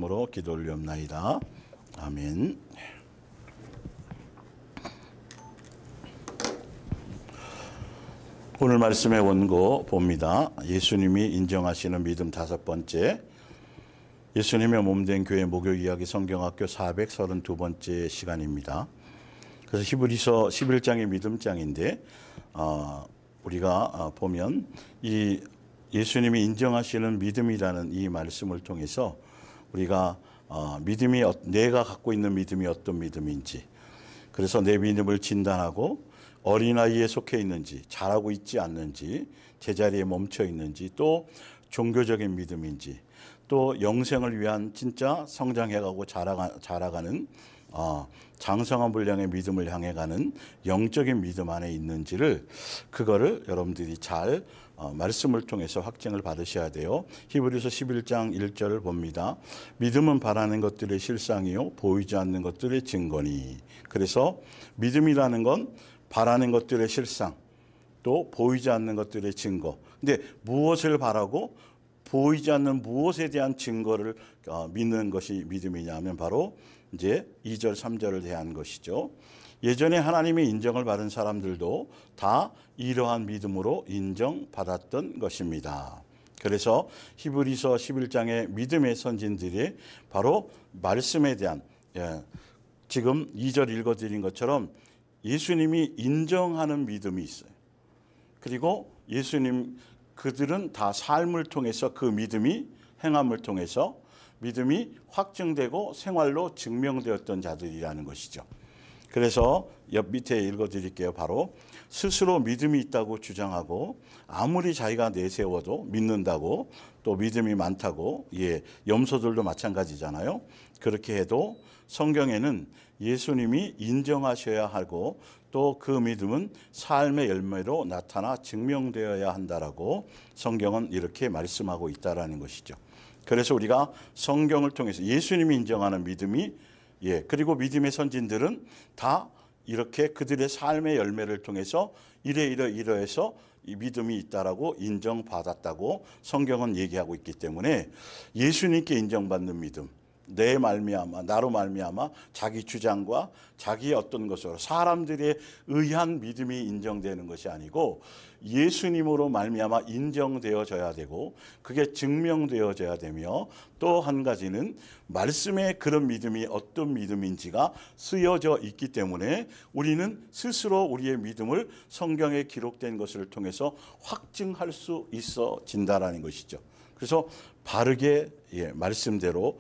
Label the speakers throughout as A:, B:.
A: 이름으로 기도 올리옵나이다. 아멘. 오늘 말씀의 원고 봅니다. 예수님이 인정하시는 믿음 5번째. 예수님의 몸된 교회 목요 이야기 성경학교 432번째 시간입니다. 그래서 히브리서 11장의 믿음장인데 우리가 보면 이 예수님이 인정하시는 믿음이라는 이 말씀을 통해서 우리가 믿음이 내가 갖고 있는 믿음이 어떤 믿음인지, 그래서 내 믿음을 진단하고 어린아이에 속해 있는지, 잘하고 있지 않는지, 제자리에 멈춰 있는지, 또 종교적인 믿음인지, 또 영생을 위한 진짜 성장해가고 자라가는 장성한 분량의 믿음을 향해 가는 영적인 믿음 안에 있는지를, 그거를 여러분들이 잘 말씀을 통해서 확증을 받으셔야 돼요. 히브리서 11장 1절을 봅니다. 믿음은 바라는 것들의 실상이요 보이지 않는 것들의 증거니. 그래서 믿음이라는 건 바라는 것들의 실상, 또 보이지 않는 것들의 증거. 근데 무엇을 바라고 보이지 않는 무엇에 대한 증거를 믿는 것이 믿음이냐 하면 바로 이제 2절, 3절을 대한 것이죠. 예전에 하나님의 인정을 받은 사람들도 다 이러한 믿음으로 인정받았던 것입니다. 그래서 히브리서 11장의 믿음의 선진들이 바로 말씀에 대한, 지금 2절 읽어드린 것처럼 예수님이 인정하는 믿음이 있어요. 그리고 예수님, 그들은 다 삶을 통해서 그 믿음이, 행함을 통해서 믿음이 확증되고 생활로 증명되었던 자들이라는 것이죠. 그래서 옆 밑에 읽어드릴게요. 바로 스스로 믿음이 있다고 주장하고 아무리 자기가 내세워도 믿는다고, 또 믿음이 많다고, 염소들도 마찬가지잖아요. 그렇게 해도 성경에는 예수님이 인정하셔야 하고 또 그 믿음은 삶의 열매로 나타나 증명되어야 한다라고 성경은 이렇게 말씀하고 있다라는 것이죠. 그래서 우리가 성경을 통해서 예수님이 인정하는 믿음이, 그리고 믿음의 선진들은 다 이렇게 그들의 삶의 열매를 통해서 이러해서 이 믿음이 있다라고 인정받았다고 성경은 얘기하고 있기 때문에 예수님께 인정받는 믿음, 내 말미암아, 나로 말미암아 자기 주장과 자기의 어떤 것으로 사람들에 의한 믿음이 인정되는 것이 아니고 예수님으로 말미암아 인정되어져야 되고 그게 증명되어져야 되며, 또 한 가지는 말씀에 그런 믿음이 어떤 믿음인지가 쓰여져 있기 때문에 우리는 스스로 우리의 믿음을 성경에 기록된 것을 통해서 확증할 수 있어진다라는 것이죠. 그래서 바르게 말씀대로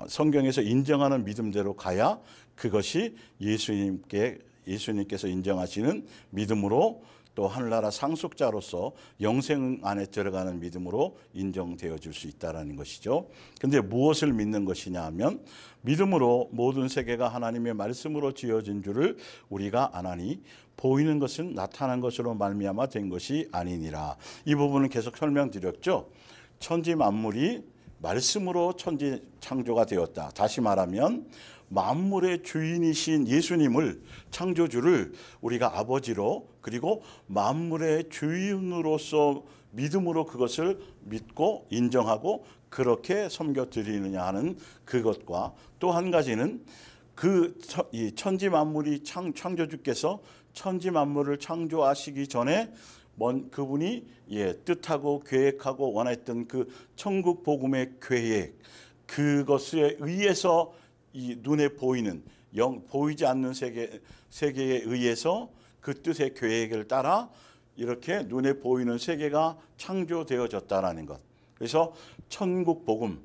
A: 성경에서 인정하는 믿음대로 가야 그것이 예수님께서 인정하시는 믿음으로, 또 하늘나라 상속자로서 영생 안에 들어가는 믿음으로 인정되어질 수 있다는 것이죠. 그런데 무엇을 믿는 것이냐 하면 믿음으로 모든 세계가 하나님의 말씀으로 지어진 줄을 우리가 아나니 보이는 것은 나타난 것으로 말미암아 된 것이 아니니라. 이 부분은 계속 설명드렸죠. 천지 만물이 말씀으로 천지 창조가 되었다. 다시 말하면 만물의 주인이신 예수님을, 창조주를 우리가 아버지로, 그리고 만물의 주인으로서 믿음으로 그것을 믿고 인정하고 그렇게 섬겨드리느냐 하는 그것과, 또 한 가지는 이 천지 만물이 창조주께서 천지 만물을 창조하시기 전에 그분이 뜻하고 계획하고 원했던 그 천국 복음의 계획, 그것에 의해서 이 눈에 보이는 보이지 않는 세계에 의해서 그 뜻의 계획을 따라 이렇게 눈에 보이는 세계가 창조되어졌다라는 것. 그래서 천국 복음,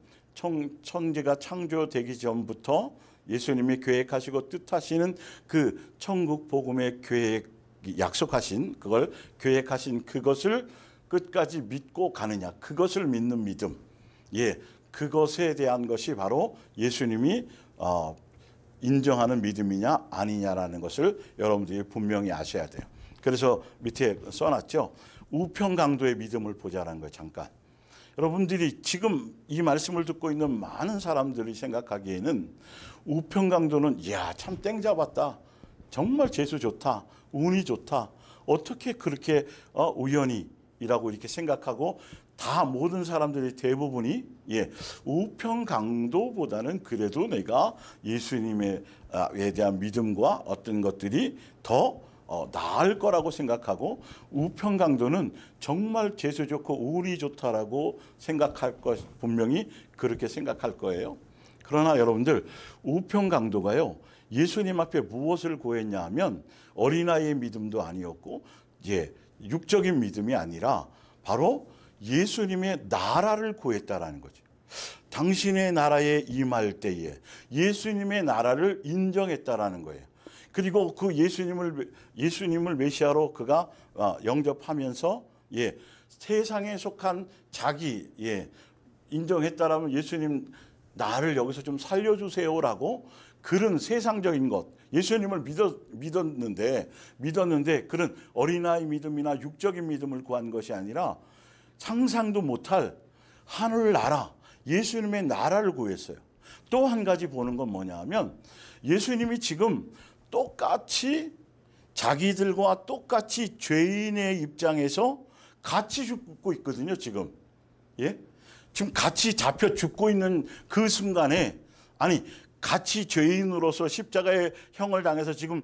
A: 천지가 창조되기 전부터 예수님이 계획하시고 뜻하시는 그 천국 복음의 계획, 약속하신 그걸 계획하신 그것을 끝까지 믿고 가느냐, 그것을 믿는 믿음, 그것에 대한 것이 바로 예수님이 인정하는 믿음이냐 아니냐라는 것을 여러분들이 분명히 아셔야 돼요. 그래서 밑에 써놨죠. 우평강도의 믿음을 보자라는 거예요. 잠깐. 여러분들이 지금 이 말씀을 듣고 있는 많은 사람들이 생각하기에는 우평강도는 참 땡 잡았다, 정말 재수 좋다, 운이 좋다, 어떻게 그렇게 우연히라고 이렇게 생각하고 다 모든 사람들이 대부분이 우편 강도보다는 그래도 내가 예수님에 대한 믿음과 어떤 것들이 더 나을 거라고 생각하고, 우편 강도는 정말 재수 좋고 운이 좋다라고 생각할 것, 분명히 그렇게 생각할 거예요. 그러나 여러분들, 우편 강도가요, 예수님 앞에 무엇을 구했냐 하면 어린아이의 믿음도 아니었고 육적인 믿음이 아니라 바로 예수님의 나라를 구했다라는 거죠. 당신의 나라에 임할 때에 예수님의 나라를 인정했다라는 거예요. 그리고 그 예수님을 메시아로 그가 영접하면서 세상에 속한 자기 인정했다라면, 예수님 나를 여기서 좀 살려주세요라고 그런 세상적인 것, 예수님을 믿었는데 그런 어린아이 믿음이나 육적인 믿음을 구한 것이 아니라 상상도 못할 하늘나라, 예수님의 나라를 구했어요. 또 한 가지 보는 건 뭐냐 하면, 예수님이 지금 똑같이 자기들과 똑같이 죄인의 입장에서 같이 죽고 있거든요. 지금 같이 잡혀 죽고 있는 그 순간에, 아니 같이 죄인으로서 십자가의 형을 당해서 지금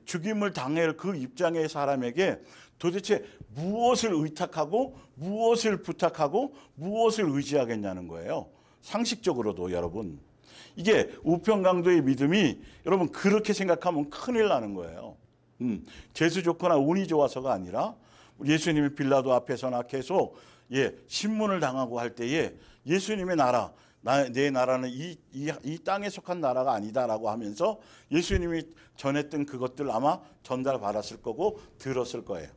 A: 죽임을 당할 그 입장의 사람에게 도대체 무엇을 의탁하고 무엇을 부탁하고 무엇을 의지하겠냐는 거예요. 상식적으로도 여러분, 이게 우편강도의 믿음이 여러분 그렇게 생각하면 큰일 나는 거예요. 재수 좋거나 운이 좋아서가 아니라, 예수님이 빌라도 앞에서나 계속 신문을 당하고 할 때에 예수님의 나라, 내 나라는 이 땅에 속한 나라가 아니다라고 하면서 예수님이 전했던 그것들 아마 전달받았을 거고 들었을 거예요.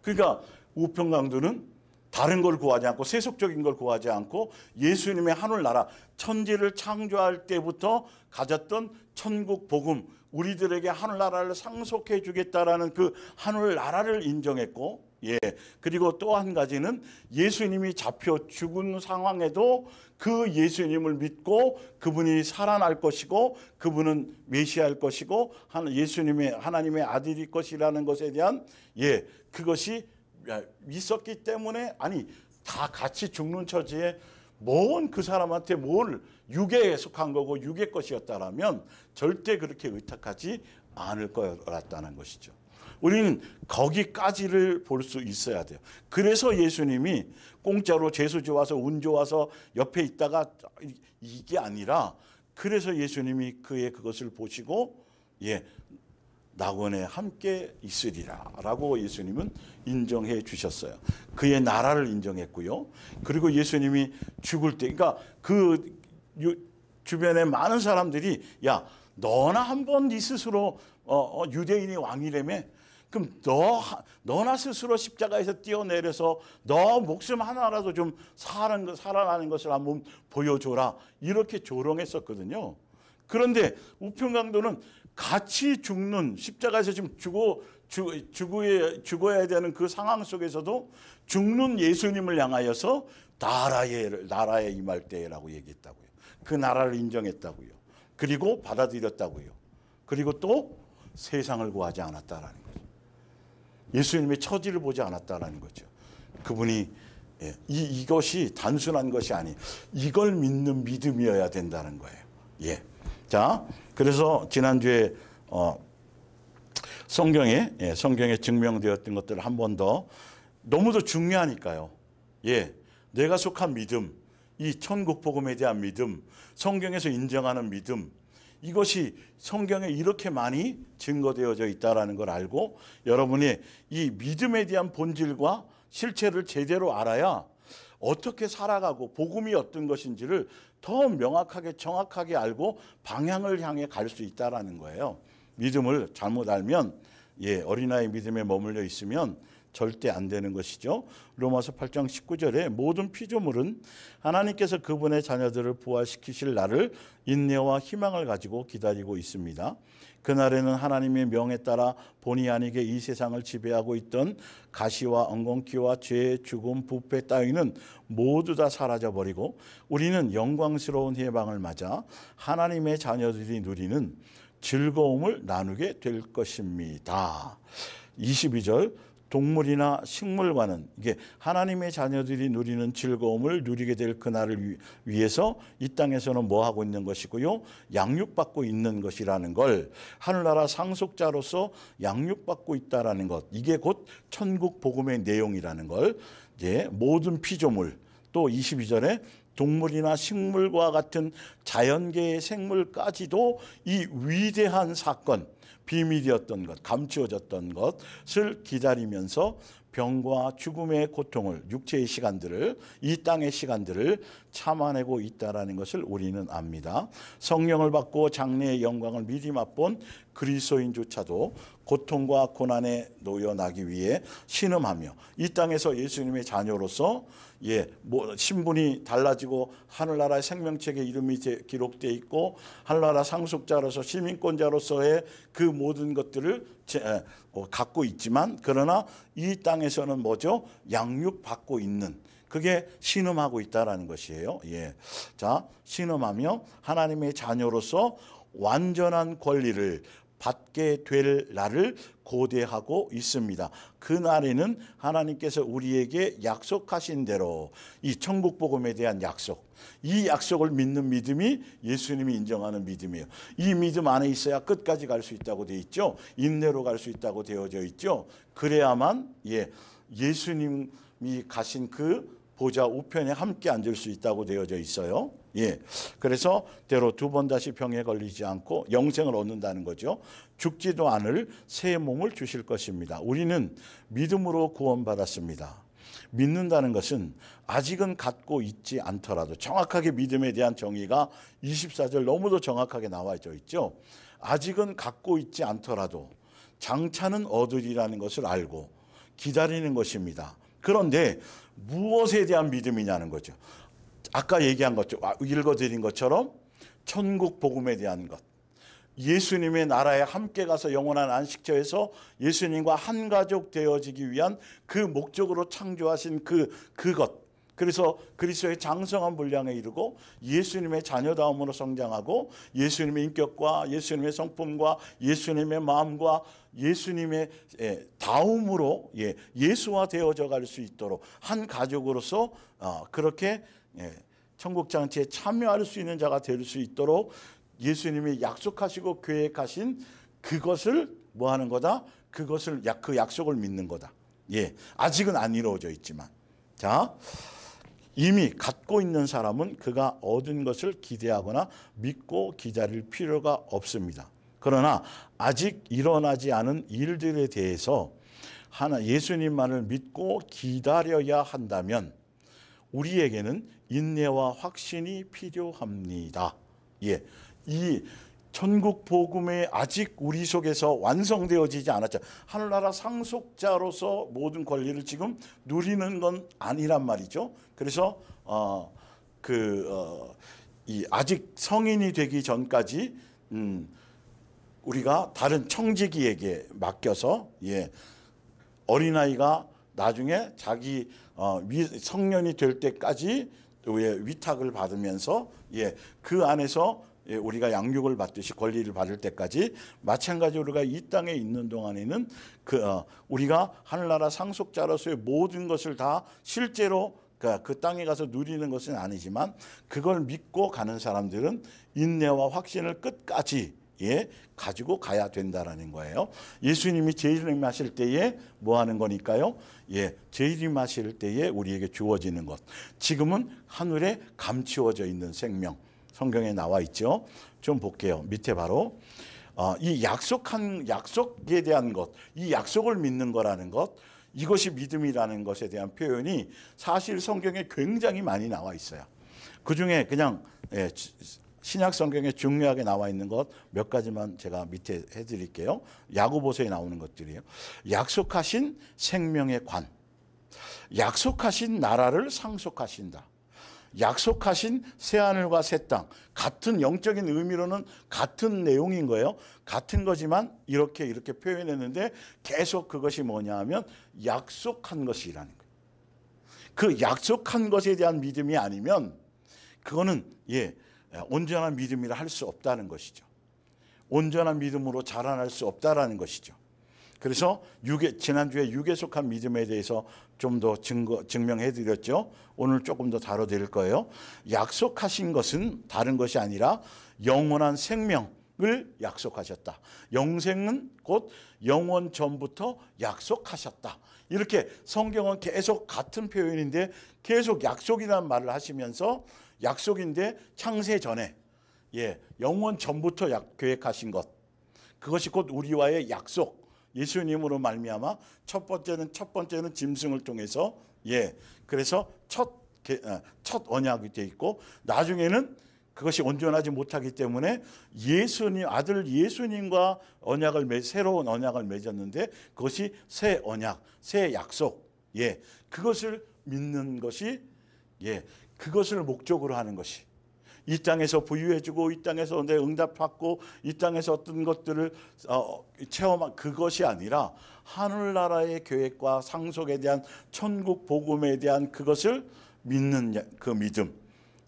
A: 그러니까 우편강도는 다른 걸 구하지 않고, 세속적인 걸 구하지 않고, 예수님의 하늘나라, 천지를 창조할 때부터 가졌던 천국 복음, 우리들에게 하늘나라를 상속해 주겠다라는 그 하늘나라를 인정했고, 그리고 또 한 가지는 예수님이 잡혀 죽은 상황에도 그 예수님을 믿고 그분이 살아날 것이고 그분은 메시아일 것이고 예수님의 하나님의 아들일 것이라는 것에 대한 그것이 있었기 때문에, 아니 다 같이 죽는 처지에 뭔 그 사람한테 뭘 육에 속한 거고 육의 것이었다라면 절대 그렇게 의탁하지 않을 거였다는 것이죠. 우리는 거기까지를 볼 수 있어야 돼요. 그래서 예수님이 공짜로 재수 좋아서 운 좋아서 옆에 있다가 이게 아니라, 그래서 예수님이 그의 그것을 보시고 낙원에 함께 있으리라 라고 예수님은 인정해 주셨어요. 그의 나라를 인정했고요. 그리고 예수님이 죽을 때, 그러니까 그 주변에 많은 사람들이 너나 한번 네 스스로 유대인이 왕이라며, 그럼 너나 스스로 십자가에서 뛰어내려서 너 목숨 하나라도 좀 살아나는 것을 한번 보여줘라, 이렇게 조롱했었거든요. 그런데 우편강도는 같이 죽는, 십자가에서 지금 죽어야 되는 그 상황 속에서도 죽는 예수님을 향하여서 나라에 임할 때라고 얘기했다고요. 그 나라를 인정했다고요. 그리고 받아들였다고요. 그리고 또 세상을 구하지 않았다라는 거죠. 예수님의 처지를 보지 않았다라는 거죠. 그분이 이것이 단순한 것이 아니, 이걸 믿는 믿음이어야 된다는 거예요. 자, 그래서 지난주에 성경에 증명되었던 것들을 한 번 더, 너무도 중요하니까요. 내가 속한 믿음, 이 천국 복음에 대한 믿음, 성경에서 인정하는 믿음, 이것이 성경에 이렇게 많이 증거되어져 있다는 걸 알고, 여러분이 이 믿음에 대한 본질과 실체를 제대로 알아야 어떻게 살아가고 복음이 어떤 것인지를 더 명확하게 정확하게 알고 방향을 향해 갈 수 있다는 거예요. 믿음을 잘못 알면, 어린아이 믿음에 머물러 있으면 절대 안 되는 것이죠. 로마서 8장 19절에 모든 피조물은 하나님께서 그분의 자녀들을 부활시키실 날을 인내와 희망을 가지고 기다리고 있습니다. 그날에는 하나님의 명에 따라 본의 아니게 이 세상을 지배하고 있던 가시와 엉겅퀴와 죄, 죽음, 부패 따위는 모두 다 사라져버리고 우리는 영광스러운 해방을 맞아 하나님의 자녀들이 누리는 즐거움을 나누게 될 것입니다. 22절 동물이나 식물과는 이게 하나님의 자녀들이 누리는 즐거움을 누리게 될 그날을 위해서 이 땅에서는 뭐 하고 있는 것이고요. 양육받고 있는 것이라는 걸, 하늘나라 상속자로서 양육받고 있다라는 것, 이게 곧 천국 복음의 내용이라는 걸, 이제 모든 피조물, 또 22절에 동물이나 식물과 같은 자연계의 생물까지도 이 위대한 사건, 비밀이었던 것, 감추어졌던 것을 기다리면서 병과 죽음의 고통을, 육체의 시간들을, 이 땅의 시간들을 참아내고 있다는 것을 우리는 압니다. 성령을 받고 장래의 영광을 미리 맛본 그리스도인조차도 고통과 고난에 놓여나기 위해 신음하며 이 땅에서 예수님의 자녀로서 신분이 달라지고 하늘나라의 생명책에 이름이 기록되어 있고 하늘나라 상속자로서 시민권자로서의 그 모든 것들을 갖고 있지만, 그러나 이 땅에서는 뭐죠? 양육받고 있는, 그게 신음하고 있다라는 것이에요. 자, 신음하며 하나님의 자녀로서 완전한 권리를 받게 될 날을 고대하고 있습니다. 그 날에는 하나님께서 우리에게 약속하신 대로 이 천국 복음에 대한 약속, 이 약속을 믿는 믿음이 예수님이 인정하는 믿음이에요. 이 믿음 안에 있어야 끝까지 갈 수 있다고 되어 있죠. 인내로 갈 수 있다고 되어져 있죠. 그래야만 예수님이 가신 그 보좌 우편에 함께 앉을 수 있다고 되어져 있어요. 그래서 때로 두 번 다시 병에 걸리지 않고 영생을 얻는다는 거죠. 죽지도 않을 새 몸을 주실 것입니다. 우리는 믿음으로 구원받았습니다. 믿는다는 것은 아직은 갖고 있지 않더라도, 정확하게 믿음에 대한 정의가 24절 너무도 정확하게 나와져 있죠. 아직은 갖고 있지 않더라도 장차는 얻으리라는 것을 알고 기다리는 것입니다. 그런데 무엇에 대한 믿음이냐는 거죠. 아까 얘기한 것죠. 읽어드린 것처럼 천국 복음에 대한 것. 예수님의 나라에 함께 가서 영원한 안식처에서 예수님과 한 가족 되어지기 위한 그 목적으로 창조하신 그것. 그래서 그리스도의 장성한 분량에 이르고 예수님의 자녀다움으로 성장하고 예수님의 인격과 예수님의 성품과 예수님의 마음과 예수님의 다움으로 예수화 되어져 갈 수 있도록 한 가족으로서 그렇게 천국 장치에 참여할 수 있는 자가 될 수 있도록 예수님이 약속하시고 계획하신 그것을 뭐 하는 거다? 그것을 그 약속을 믿는 거다. 아직은 안 이루어져 있지만, 자, 이미 갖고 있는 사람은 그가 얻은 것을 기대하거나 믿고 기다릴 필요가 없습니다. 그러나 아직 일어나지 않은 일들에 대해서 예수님만을 믿고 기다려야 한다면 우리에게는 인내와 확신이 필요합니다. 이 천국 복음에 아직 우리 속에서 완성되어지지 않았죠. 하늘나라 상속자로서 모든 권리를 지금 누리는 건 아니란 말이죠. 그래서 아직 성인이 되기 전까지 우리가 다른 청지기에게 맡겨서 어린아이가 나중에 자기 성년이 될 때까지 위탁을 받으면서 그 안에서 우리가 양육을 받듯이 권리를 받을 때까지, 마찬가지로 우리가 이 땅에 있는 동안에는 우리가 하늘나라 상속자로서의 모든 것을 다 실제로 그 땅에 가서 누리는 것은 아니지만 그걸 믿고 가는 사람들은 인내와 확신을 끝까지 가지고 가야 된다라는 거예요. 예수님이 재림하실 때에 뭐 하는 거니까요? 재림하실 때에 우리에게 주어지는 것. 지금은 하늘에 감추어져 있는 생명. 성경에 나와 있죠. 좀 볼게요. 밑에 바로 이 약속에 대한 것, 이 약속을 믿는 거라는 것, 이것이 믿음이라는 것에 대한 표현이 사실 성경에 굉장히 많이 나와 있어요. 그중에 그냥 신약 성경에 중요하게 나와 있는 것 몇 가지만 제가 밑에 해드릴게요. 야고보서에 나오는 것들이에요. 약속하신 생명의 관, 약속하신 나라를 상속하신다, 약속하신 새하늘과 새 땅. 같은 영적인 의미로는 같은 내용인 거예요. 같은 거지만 이렇게 표현했는데 계속 그것이 뭐냐 하면 약속한 것이라는 거예요. 그 약속한 것에 대한 믿음이 아니면 그거는 온전한 믿음이라 할 수 없다는 것이죠. 온전한 믿음으로 자라날 수 없다라는 것이죠. 그래서 지난주에 육에 속한 믿음에 대해서 좀 더 증명해 드렸죠. 오늘 조금 더 다뤄드릴 거예요. 약속하신 것은 다른 것이 아니라 영원한 생명을 약속하셨다. 영생은 곧 영원 전부터 약속하셨다. 이렇게 성경은 계속 같은 표현인데 계속 약속이라는 말을 하시면서 약속인데 창세 전에 영원 전부터 계획하신 것, 그것이 곧 우리와의 약속, 예수님으로 말미암아 첫 번째는 짐승을 통해서 그래서 첫 언약이 돼 있고, 나중에는 그것이 온전하지 못하기 때문에 아들 예수님과 새로운 언약을 맺었는데, 그것이 새 언약, 새 약속, 그것을 믿는 것이, 그것을 목적으로 하는 것이, 이 땅에서 부유해지고 이 땅에서 내 응답받고 이 땅에서 어떤 것들을 체험한 그것이 아니라 하늘나라의 계획과 상속에 대한 천국 복음에 대한 그것을 믿는 그 믿음,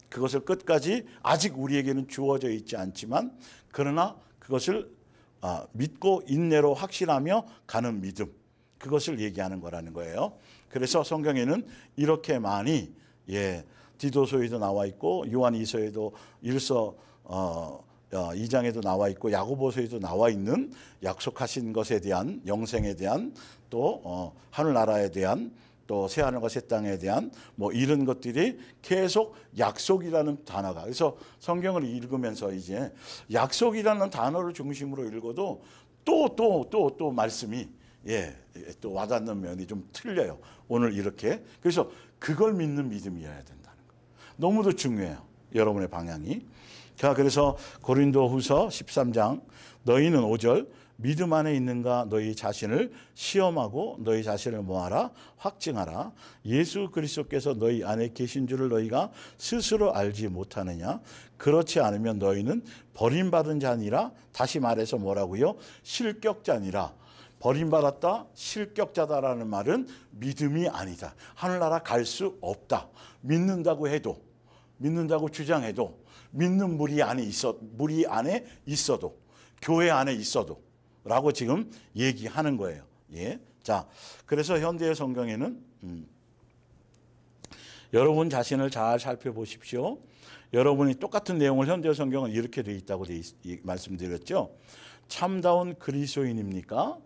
A: 그것을 끝까지 아직 우리에게는 주어져 있지 않지만 그러나 그것을 믿고 인내로 확신하며 가는 믿음, 그것을 얘기하는 거라는 거예요. 그래서 성경에는 이렇게 많이 디도서에도 나와 있고 요한 2서에도 2장에도 나와 있고 야고보서에도 나와 있는 약속하신 것에 대한, 영생에 대한, 또 하늘나라에 대한, 또 새하늘과 새 땅에 대한 이런 것들이 계속 약속이라는 단어가, 그래서 성경을 읽으면서 이제 약속이라는 단어를 중심으로 읽어도 또 말씀이 또 와닿는 면이 좀 틀려요. 오늘 이렇게. 그래서 그걸 믿는 믿음이어야 된다는 거. 너무도 중요해요. 여러분의 방향이. 자, 그래서 고린도후서 13장, 너희는 5절, 믿음 안에 있는가 너희 자신을 시험하고 너희 자신을 뭐하라? 확증하라. 예수 그리스도께서 너희 안에 계신 줄을 너희가 스스로 알지 못하느냐? 그렇지 않으면 너희는 버림받은 자니라. 다시 말해서 뭐라고요? 실격자니라. 버림받았다, 실격자다라는 말은 믿음이 아니다. 하늘나라 갈 수 없다. 믿는다고 해도, 믿는다고 주장해도, 믿는 무리 안에 있어도, 교회 안에 있어도 라고 지금 얘기하는 거예요. 자, 그래서 현대의 성경에는 여러분 자신을 잘 살펴보십시오. 여러분이 똑같은 내용을 현대의 성경은 이렇게 되어 있다고 말씀드렸죠. 참다운 그리스도인입니까?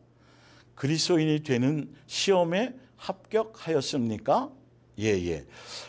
A: 그리스도인이 되는 시험에 합격하였습니까?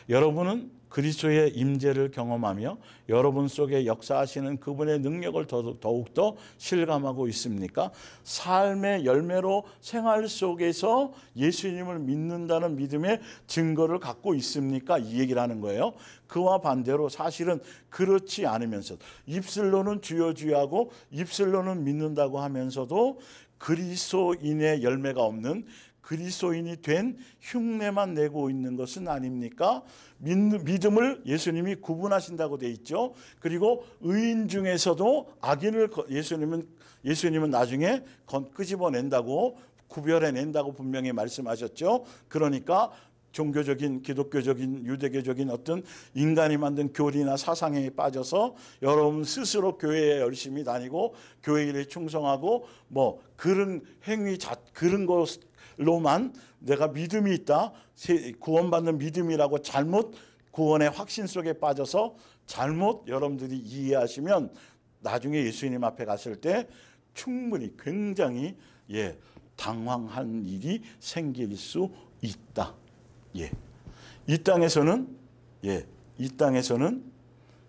A: 여러분은 그리스도의 임재를 경험하며 여러분 속에 역사하시는 그분의 능력을 더욱더 실감하고 있습니까? 삶의 열매로 생활 속에서 예수님을 믿는다는 믿음의 증거를 갖고 있습니까? 이 얘기를 하는 거예요. 그와 반대로 사실은 그렇지 않으면서 입술로는 주여 주여 하고 입술로는 믿는다고 하면서도 그리스도인의 열매가 없는, 그리스도인이 된 흉내만 내고 있는 것은 아닙니까? 믿음을 예수님이 구분하신다고 돼 있죠. 그리고 의인 중에서도 악인을 예수님은 나중에 끄집어낸다고, 구별해낸다고 분명히 말씀하셨죠. 그러니까 종교적인, 기독교적인, 유대교적인 어떤 인간이 만든 교리나 사상에 빠져서 여러분 스스로 교회에 열심히 다니고 교회 일에 충성하고 그런 행위, 그런 것로만 내가 믿음이 있다, 구원받는 믿음이라고 잘못 구원의 확신 속에 빠져서 잘못 여러분들이 이해하시면 나중에 예수님 앞에 갔을 때 충분히 굉장히 당황한 일이 생길 수 있다. 이 땅에서는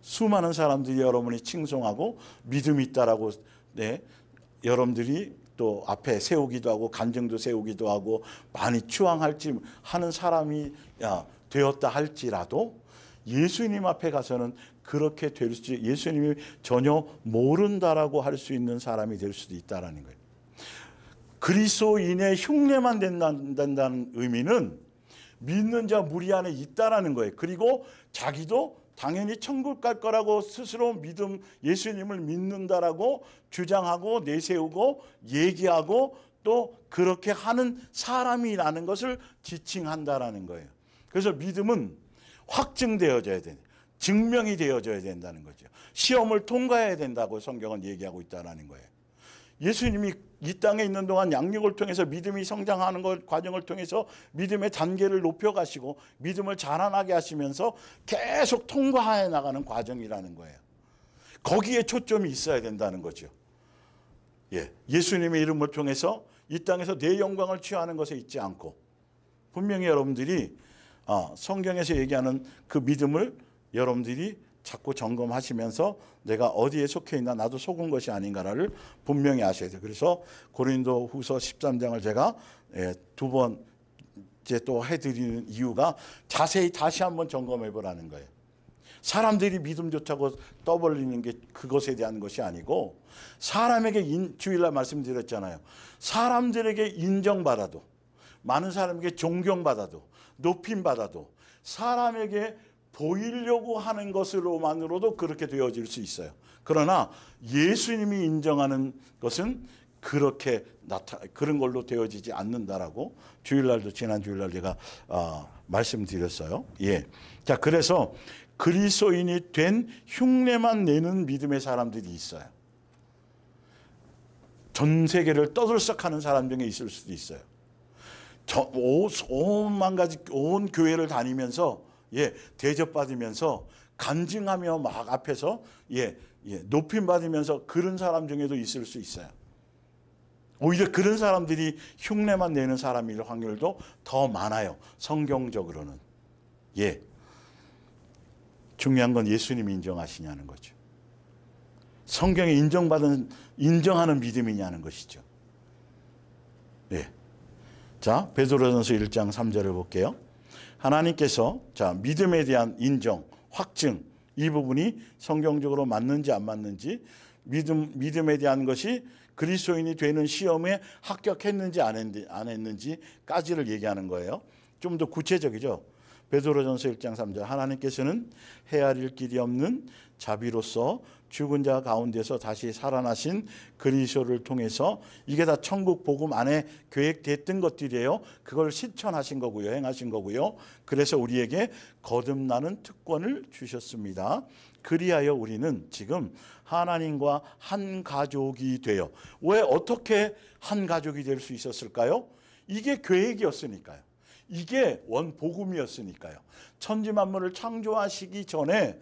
A: 수많은 사람들이 여러분이 칭송하고 믿음이 있다라고 여러분들이 또 앞에 세우기도 하고 간증도 세우기도 하고 많이 추앙할지 하는 사람이 되었다 할지라도 예수님 앞에 가서는 그렇게 될 수, 예수님이 전혀 모른다라고 할 수 있는 사람이 될 수도 있다라는 거예요. 그리스도인의 흉내만 된다는 의미는 믿는 자 무리 안에 있다라는 거예요. 그리고 자기도 당연히 천국 갈 거라고 스스로 예수님을 믿는다라고 주장하고 내세우고 얘기하고 또 그렇게 하는 사람이라는 것을 지칭한다라는 거예요. 그래서 믿음은 확증되어져야 되는, 증명이 되어져야 된다는 거죠. 시험을 통과해야 된다고 성경은 얘기하고 있다는 거예요. 예수님이 이 땅에 있는 동안 양육을 통해서 믿음이 성장하는 것 과정을 통해서 믿음의 단계를 높여가시고 믿음을 자라나게 하시면서 계속 통과해 나가는 과정이라는 거예요. 거기에 초점이 있어야 된다는 거죠. 예, 예수님의 이름을 통해서 이 땅에서 내 영광을 취하는 것에 있지 않고 분명히 여러분들이 성경에서 얘기하는 그 믿음을 여러분들이 자꾸 점검하시면서 내가 어디에 속해 있나 나도 속은 것이 아닌가를 분명히 아셔야 돼요. 그래서 고린도 후서 13장을 제가 두 번째 또 해드리는 이유가 자세히 다시 한번 점검해 보라는 거예요. 사람들이 믿음 좋다고 떠벌리는 게 그것에 대한 것이 아니고 사람에게 주일날 말씀드렸잖아요. 사람들에게 인정받아도 많은 사람에게 존경받아도 높임받아도 사람에게 보이려고 하는 것으로만으로도 그렇게 되어질 수 있어요. 그러나 예수님이 인정하는 것은 그렇게 그런 걸로 되어지지 않는다라고 주일날도 지난 주일날 제가 말씀드렸어요. 예. 자, 그래서 그리스도인이 된 흉내만 내는 믿음의 사람들이 있어요. 전 세계를 떠들썩하는 사람 중에 있을 수도 있어요. 온 교회를 다니면서 대접받으면서 간증하며 막 앞에서 높임 받으면서 그런 사람 중에도 있을 수 있어요. 오히려 그런 사람들이 흉내만 내는 사람일 확률도 더 많아요. 성경적으로는. 중요한 건 예수님이 인정하시냐는 거죠. 성경에 인정하는 믿음이냐는 것이죠. 자, 베드로전서 1장 3절을 볼게요. 하나님께서 믿음에 대한 인정, 확증 이 부분이 성경적으로 맞는지 안 맞는지 믿음에 대한 것이 그리스도인이 되는 시험에 합격했는지 안 했는지까지를 얘기하는 거예요. 좀 더 구체적이죠. 베드로전서 1장 3절 하나님께서는 헤아릴 길이 없는 자비로서 죽은 자 가운데서 다시 살아나신 그리스도를 통해서 이게 다 천국 복음 안에 계획됐던 것들이에요. 그걸 실천하신 거고요. 행하신 거고요. 그래서 우리에게 거듭나는 특권을 주셨습니다. 그리하여 우리는 지금 하나님과 한 가족이 되어 왜 어떻게 한 가족이 될 수 있었을까요? 이게 계획이었으니까요. 이게 원복음이었으니까요. 천지만물을 창조하시기 전에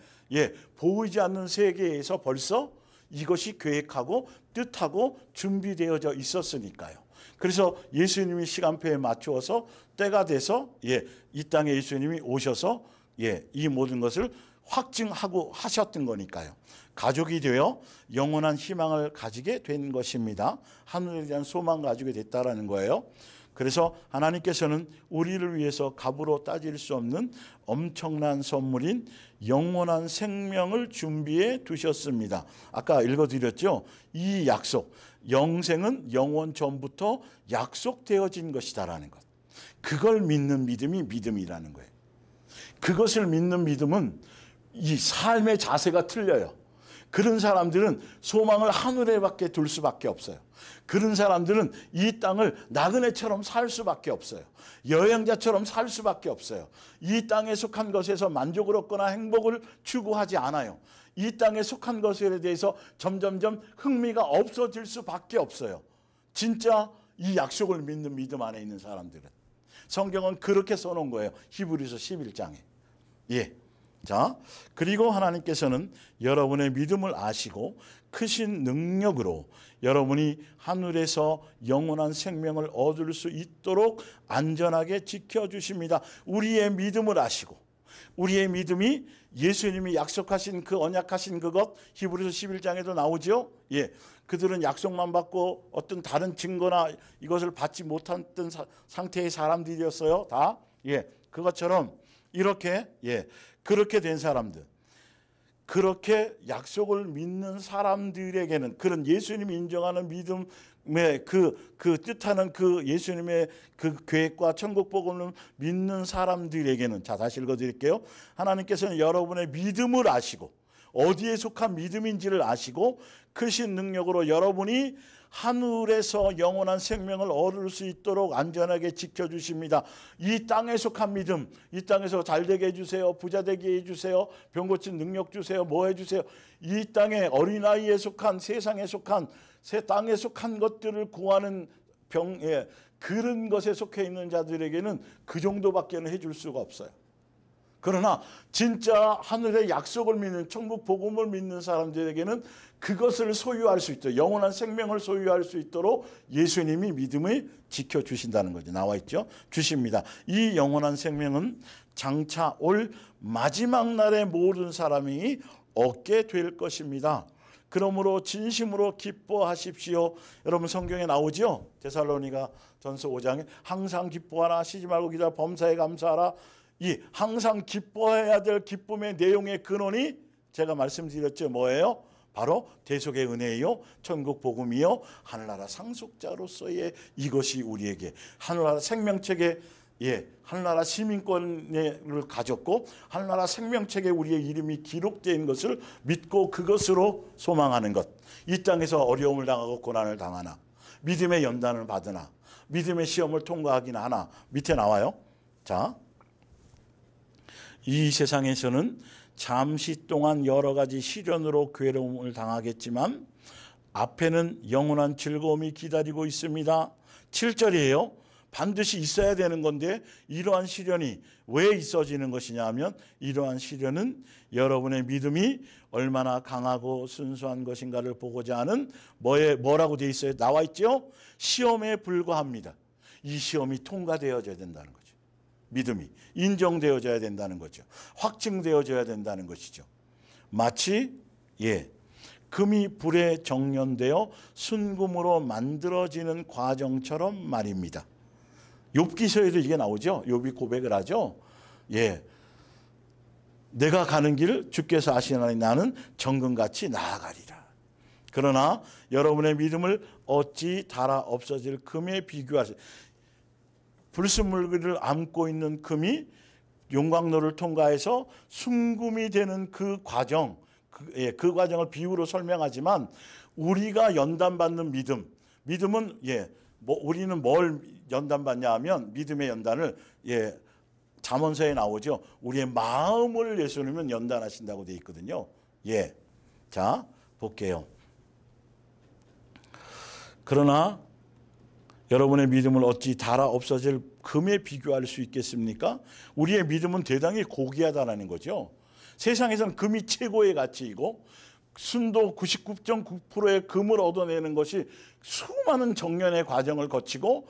A: 보이지 않는 세계에서 벌써 이것이 계획하고 뜻하고 준비되어져 있었으니까요. 그래서 예수님이 시간표에 맞추어서 때가 돼서 이 땅에 예수님이 오셔서 이 모든 것을 확증하고 하셨던 거니까요. 가족이 되어 영원한 희망을 가지게 된 것입니다. 하늘에 대한 소망 가지게 됐다라는 거예요. 그래서 하나님께서는 우리를 위해서 값으로 따질 수 없는 엄청난 선물인 영원한 생명을 준비해 두셨습니다. 아까 읽어드렸죠. 이 약속, 영생은 영원 전부터 약속되어진 것이다라는 것. 그걸 믿는 믿음이 믿음이라는 거예요. 그것을 믿는 믿음은 이 삶의 자세가 틀려요. 그런 사람들은 소망을 하늘에 밖에 둘 수밖에 없어요. 그런 사람들은 이 땅을 나그네처럼 살 수밖에 없어요. 여행자처럼 살 수밖에 없어요. 이 땅에 속한 것에서 만족을 얻거나 행복을 추구하지 않아요. 이 땅에 속한 것에 대해서 점점점 흥미가 없어질 수밖에 없어요. 진짜 이 약속을 믿는 믿음 안에 있는 사람들은. 성경은 그렇게 써놓은 거예요. 히브리서 11장에. 자, 그리고 하나님께서는 여러분의 믿음을 아시고 크신 능력으로 여러분이 하늘에서 영원한 생명을 얻을 수 있도록 안전하게 지켜주십니다. 우리의 믿음을 아시고 우리의 믿음이 예수님이 약속하신 그 언약하신 그것 히브리서 11장에도 나오죠. 그들은 약속만 받고 어떤 다른 증거나 이것을 받지 못했던 상태의 사람들이었어요. 다. 그것처럼 이렇게 그렇게 된 사람들, 그렇게 약속을 믿는 사람들에게는 그런 예수님이 인정하는 믿음의 그 뜻하는 그 예수님의 그 계획과 천국 복음을 믿는 사람들에게는 자 다시 읽어드릴게요. 하나님께서는 여러분의 믿음을 아시고 어디에 속한 믿음인지를 아시고 크신 능력으로 여러분이 하늘에서 영원한 생명을 얻을 수 있도록 안전하게 지켜주십니다. 이 땅에 속한 믿음, 이 땅에서 잘되게 해주세요. 부자 되게 해주세요. 병 고친 능력 주세요. 뭐 해주세요. 이 땅에 어린아이에 속한 세상에 속한 새 땅에 속한 것들을 구하는 그런 것에 속해 있는 자들에게는 그 정도밖에는 해줄 수가 없어요. 그러나 진짜 하늘의 약속을 믿는, 천국 복음을 믿는 사람들에게는 그것을 소유할 수 있도록, 영원한 생명을 소유할 수 있도록 예수님이 믿음을 지켜주신다는 거죠. 나와 있죠. 주십니다. 이 영원한 생명은 장차 올 마지막 날에 모든 사람이 얻게 될 것입니다. 그러므로 진심으로 기뻐하십시오. 여러분 성경에 나오죠. 데살로니가 전서 5장에 항상 기뻐하라, 쉬지 말고 기도하라, 범사에 감사하라. 이 항상 기뻐해야 될 기쁨의 내용의 근원이 제가 말씀드렸죠. 뭐예요? 바로 대속의 은혜요, 천국 복음이요, 하늘나라 상속자로서의 이것이 우리에게 하늘나라 생명책에 하늘나라 시민권을 가졌고 하늘나라 생명책에 우리의 이름이 기록된 것을 믿고 그것으로 소망하는 것. 이 땅에서 어려움을 당하고 고난을 당하나, 믿음의 연단을 받으나, 믿음의 시험을 통과하긴 하나. 밑에 나와요. 자, 이 세상에서는 잠시 동안 여러 가지 시련으로 괴로움을 당하겠지만 앞에는 영원한 즐거움이 기다리고 있습니다. 7절이에요. 반드시 있어야 되는 건데 이러한 시련이 왜 있어지는 것이냐 하면 이러한 시련은 여러분의 믿음이 얼마나 강하고 순수한 것인가를 보고자 하는 뭐라고 되어 있어요? 나와 있죠? 시험에 불과합니다. 이 시험이 통과되어져야 된다는 거죠. 믿음이 인정되어져야 된다는 거죠. 확증되어져야 된다는 것이죠. 마치 금이 불에 정련되어 순금으로 만들어지는 과정처럼 말입니다. 욥기서에도 이게 나오죠. 욥이 고백을 하죠. 내가 가는 길 주께서 아시나니 나는 정금같이 나아가리라. 그러나 여러분의 믿음을 어찌 닳아 없어질 금에 비교하세요. 불순물을 안고 있는 금이 용광로를 통과해서 순금이 되는 그 과정, 그 과정을 비유로 설명하지만 우리가 연단받는 믿음은 우리는 뭘 연단받냐 하면 믿음의 연단을 잠언서에 나오죠. 우리의 마음을 예수님은 연단하신다고 되어 있거든요. 자, 볼게요. 그러나 여러분의 믿음을 어찌 닳아 없어질 금에 비교할 수 있겠습니까? 우리의 믿음은 대단히 고귀하다는 거죠. 세상에서는 금이 최고의 가치이고 순도 99.9%의 금을 얻어내는 것이 수많은 정년의 과정을 거치고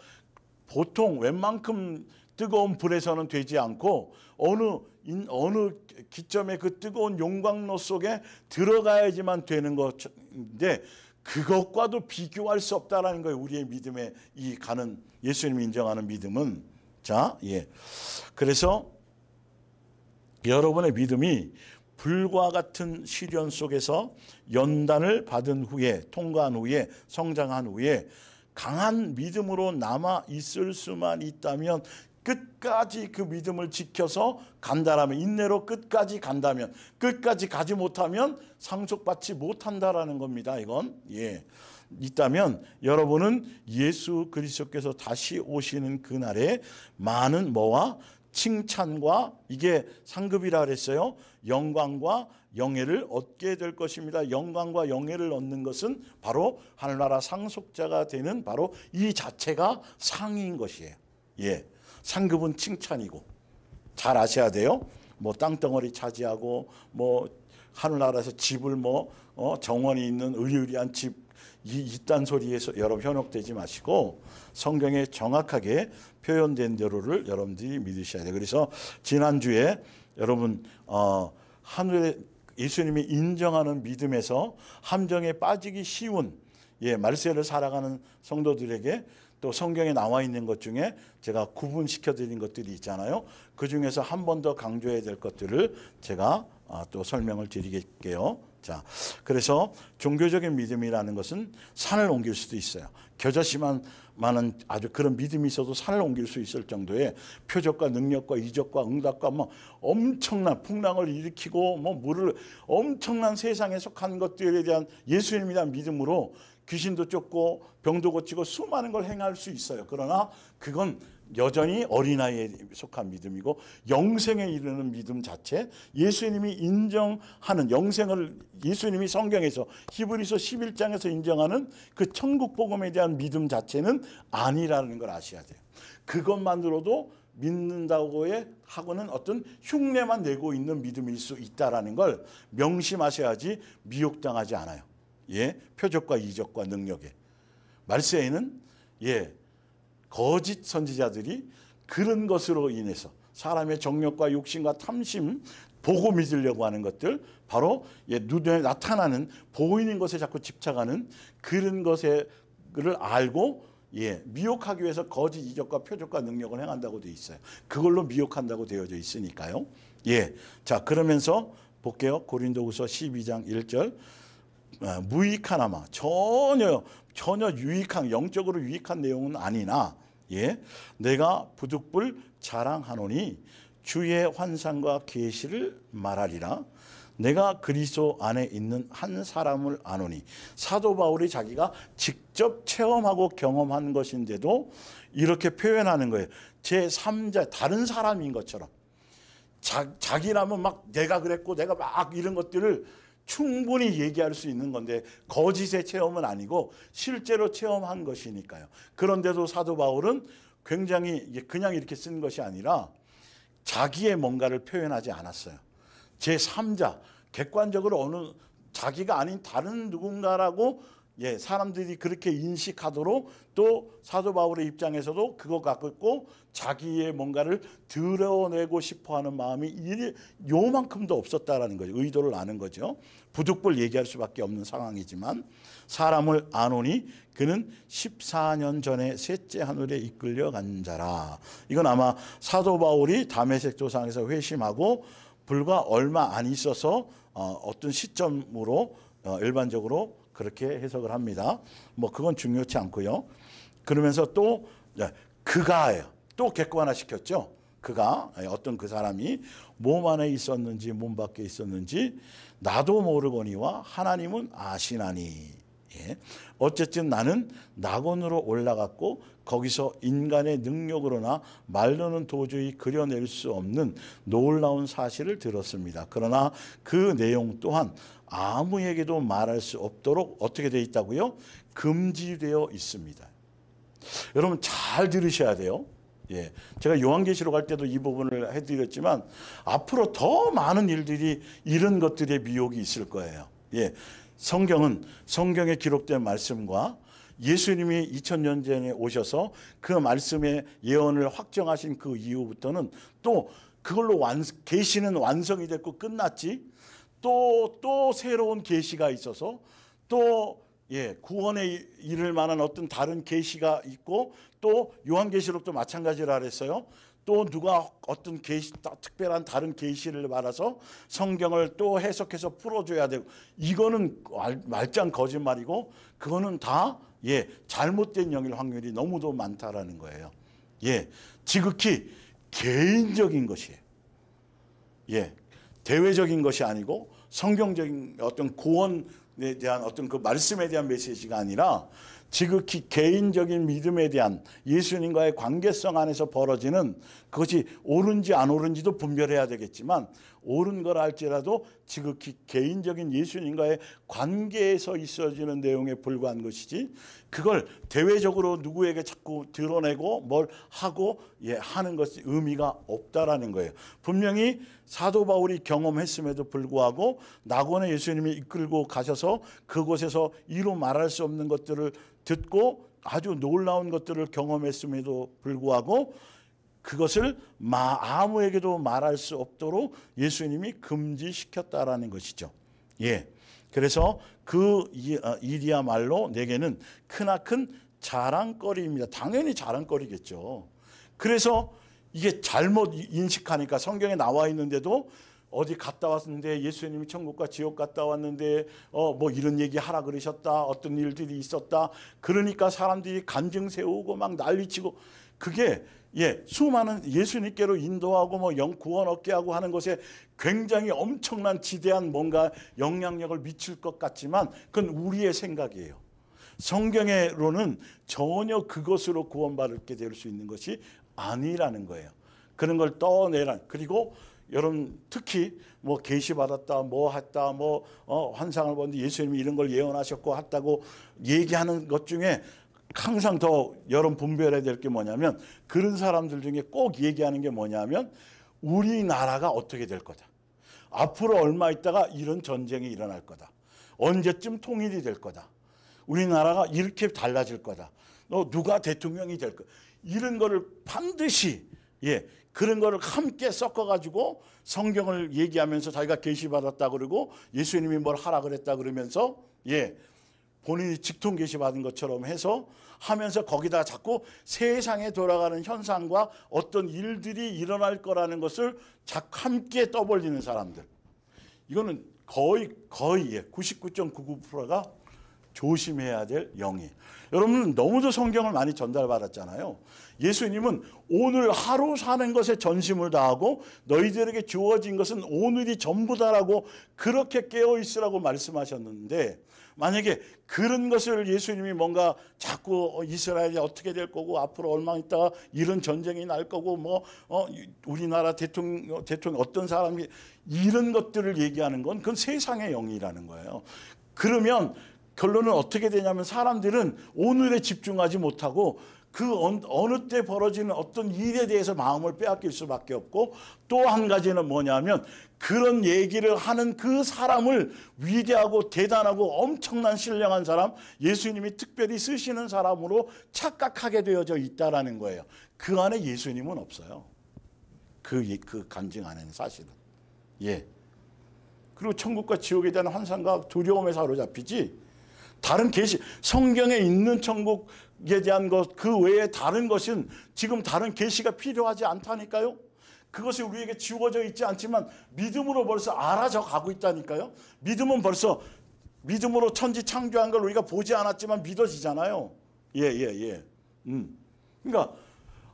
A: 보통 웬만큼 뜨거운 불에서는 되지 않고 어느 기점에 그 뜨거운 용광로 속에 들어가야지만 되는 것인데 그것과도 비교할 수 없다라는 거예요. 우리의 믿음의 이 가는 예수님이 인정하는 믿음은. 자, 그래서 여러분의 믿음이 불과 같은 시련 속에서 연단을 받은 후에 통과한 후에 성장한 후에 강한 믿음으로 남아 있을 수만 있다면 끝까지 그 믿음을 지켜서 간다라면 인내로 끝까지 간다면 끝까지 가지 못하면 상속받지 못한다라는 겁니다. 이건 있다면 여러분은 예수 그리스도께서 다시 오시는 그날에 많은 뭐와 칭찬과 이게 상급이라 그랬어요. 영광과 영예를 얻게 될 것입니다. 영광과 영예를 얻는 것은 바로 하늘나라 상속자가 되는 바로 이 자체가 상인 것이에요. 상급은 칭찬이고 잘 아셔야 돼요. 뭐 땅덩어리 차지하고 뭐 하늘나라에서 집을 정원이 있는 의리의리한 집 이딴 소리에서 여러분 현혹되지 마시고 성경에 정확하게 표현된 대로를 여러분들이 믿으셔야 돼요. 그래서 지난주에 여러분 하늘의 예수님이 인정하는 믿음에서 함정에 빠지기 쉬운 말세를 살아가는 성도들에게 또 성경에 나와 있는 것 중에 제가 구분시켜 드린 것들이 있잖아요. 그 중에서 한 번 더 강조해야 될 것들을 제가 또 설명을 드리겠게요. 자, 그래서 종교적인 믿음이라는 것은 산을 옮길 수도 있어요. 겨자씨만은 아주 그런 믿음이 있어도 산을 옮길 수 있을 정도의 표적과 능력과 이적과 응답과 엄청난 풍랑을 일으키고 물을 엄청난 세상에 속한 것들에 대한 예수님에 대한 믿음으로 귀신도 쫓고 병도 고치고 수많은 걸 행할 수 있어요. 그러나 그건 여전히 어린아이에 속한 믿음이고, 영생에 이르는 믿음 자체, 예수님이 인정하는 영생을 예수님이 성경에서 히브리서 11장에서 인정하는 그 천국 복음에 대한 믿음 자체는 아니라는 걸 아셔야 돼요. 그것만으로도 믿는다고 하고는 어떤 흉내만 내고 있는 믿음일 수 있다라는 걸 명심하셔야지 미혹당하지 않아요. 예, 표적과 이적과 능력에. 말세에는 거짓 선지자들이 그런 것으로 인해서 사람의 정욕과 욕심과 탐심, 보고 믿으려고 하는 것들, 바로 눈에 나타나는 보이는 것에 자꾸 집착하는 그런 것을 알고 미혹하기 위해서 거짓 이적과 표적과 능력을 행한다고 되어 있어요. 그걸로 미혹한다고 되어져 있으니까요. 자, 그러면서 볼게요. 고린도후서 12장 1절. 무익하나마, 전혀 유익한, 영적으로 유익한 내용은 아니나 내가 부득불 자랑하노니 주의 환상과 계시를 말하리라. 내가 그리스도 안에 있는 한 사람을 아노니. 사도 바울이 자기가 직접 체험하고 경험한 것인데도 이렇게 표현하는 거예요. 제3자, 다른 사람인 것처럼. 자기라면 막 내가 그랬고 내가 막 이런 것들을 충분히 얘기할 수 있는 건데, 거짓의 체험은 아니고 실제로 체험한 것이니까요. 그런데도 사도 바울은 굉장히 그냥 이렇게 쓴 것이 아니라 자기의 뭔가를 표현하지 않았어요. 제3자, 객관적으로 어느 자기가 아닌 다른 누군가라고 사람들이 그렇게 인식하도록, 또 사도 바울의 입장에서도 그거 갖고 자기의 뭔가를 드러내고 싶어하는 마음이 요만큼도 없었다라는 거죠. 의도를 아는 거죠. 부득불 얘기할 수밖에 없는 상황이지만, 사람을 아노니 그는 14년 전에 셋째 하늘에 이끌려 간 자라. 이건 아마 사도 바울이 다메섹 도상에서 회심하고 불과 얼마 안 있어서 어떤 시점으로 일반적으로 그렇게 해석을 합니다. 뭐 그건 중요치 않고요. 그러면서 또 그가예요. 또 객관화시켰죠. 그가, 어떤 그 사람이 몸 안에 있었는지 몸 밖에 있었는지 나도 모르거니와 하나님은 아시나니. 어쨌든 나는 낙원으로 올라갔고 거기서 인간의 능력으로나 말로는 도저히 그려낼 수 없는 놀라운 사실을 들었습니다. 그러나 그 내용 또한 아무에게도 말할 수 없도록 어떻게 되어 있다고요? 금지되어 있습니다. 여러분 잘 들으셔야 돼요. 제가 요한계시록 할 때도 이 부분을 해드렸지만 앞으로 더 많은 일들이, 이런 것들의 미혹이 있을 거예요. 성경은 성경에 기록된 말씀과 예수님이 2000년 전에 오셔서 그 말씀의 예언을 확정하신 그 이후부터는 또 그걸로 계시는 완성이 됐고 끝났지, 또 새로운 계시가 있어서 또 구원에 이를 만한 어떤 다른 계시가 있고, 또 요한계시록도 마찬가지라 그랬어요. 또 누가 어떤 특별한 다른 계시를 받아서 성경을 또 해석해서 풀어줘야 되고, 이거는 말짱 거짓말이고, 그거는 다 잘못된 영일 확률이 너무도 많다라는 거예요. 지극히 개인적인 것이에요. 대외적인 것이 아니고 성경적인 어떤 구원에 대한 어떤 그 말씀에 대한 메시지가 아니라 지극히 개인적인 믿음에 대한 예수님과의 관계성 안에서 벌어지는, 그것이 옳은지 안 옳은지도 분별해야 되겠지만, 옳은 걸 할지라도 지극히 개인적인 예수님과의 관계에서 있어지는 내용에 불과한 것이지, 그걸 대외적으로 누구에게 자꾸 드러내고 뭘 하고 하는 것이 의미가 없다라는 거예요. 분명히 사도 바울이 경험했음에도 불구하고 낙원에 예수님이 이끌고 가셔서 그곳에서 이루 말할 수 없는 것들을 듣고 아주 놀라운 것들을 경험했음에도 불구하고 그것을 아무에게도 말할 수 없도록 예수님이 금지시켰다라는 것이죠. 그래서 그 일이야말로 내게는 크나큰 자랑거리입니다. 당연히 자랑거리겠죠. 그래서 이게 잘못 인식하니까, 성경에 나와 있는데도 어디 갔다 왔는데 예수님이 천국과 지옥 갔다 왔는데 뭐 이런 얘기 하라 그러셨다, 어떤 일들이 있었다, 그러니까 사람들이 간증 세우고 막 난리치고, 그게 수많은 예수님께로 인도하고 뭐 구원 얻게 하고 하는 것에 굉장히 엄청난 지대한 뭔가 영향력을 미칠 것 같지만, 그건 우리의 생각이에요. 성경으로는 전혀 그것으로 구원받게 될 수 있는 것이 아니라는 거예요. 그런 걸 떠내라. 그리고 여러분 특히 뭐 계시 받았다, 뭐 했다, 뭐 환상을 보는데 예수님이 이런 걸 예언하셨고 했다고 얘기하는 것 중에 항상 더 여러분 분별해야 될 게 뭐냐면, 그런 사람들 중에 꼭 얘기하는 게 뭐냐면 우리나라가 어떻게 될 거다. 앞으로 얼마 있다가 이런 전쟁이 일어날 거다. 언제쯤 통일이 될 거다. 우리나라가 이렇게 달라질 거다. 누가 대통령이 될 거다. 이런 거를 반드시 그런 거를 함께 섞어가지고 성경을 얘기하면서 자기가 계시받았다 그러고 예수님이 뭘 하라 그랬다 그러면서 본인이 직통 계시받은 것처럼 해서 하면서 거기다 자꾸 세상에 돌아가는 현상과 어떤 일들이 일어날 거라는 것을 자꾸 함께 떠벌리는 사람들. 이거는 거의 99.99%가 조심해야 될 영이. 여러분은 너무도 성경을 많이 전달받았잖아요. 예수님은 오늘 하루 사는 것에 전심을 다하고 너희들에게 주어진 것은 오늘이 전부다라고 그렇게 깨어있으라고 말씀하셨는데, 만약에 그런 것을 예수님이 뭔가 자꾸 이스라엘이 어떻게 될 거고 앞으로 얼마 있다가 이런 전쟁이 날 거고 뭐 우리나라 대통령 어떤 사람이 이런 것들을 얘기하는 건 그건 세상의 영이라는 거예요. 그러면 결론은 어떻게 되냐면 사람들은 오늘에 집중하지 못하고 그 어느 때 벌어지는 어떤 일에 대해서 마음을 빼앗길 수밖에 없고, 또 한 가지는 뭐냐면 그런 얘기를 하는 그 사람을 위대하고 대단하고 엄청난 신령한 사람, 예수님이 특별히 쓰시는 사람으로 착각하게 되어져 있다라는 거예요. 그 안에 예수님은 없어요. 그 간증 안에는 사실은. 그리고 천국과 지옥에 대한 환상과 두려움에 사로잡히지, 다른 계시, 성경에 있는 천국에 대한 것 그 외에 다른 것은 지금 다른 계시가 필요하지 않다니까요. 그것이 우리에게 지워져 있지 않지만 믿음으로 벌써 알아져 가고 있다니까요. 믿음은 벌써 믿음으로 천지 창조한 걸 우리가 보지 않았지만 믿어지잖아요. 그러니까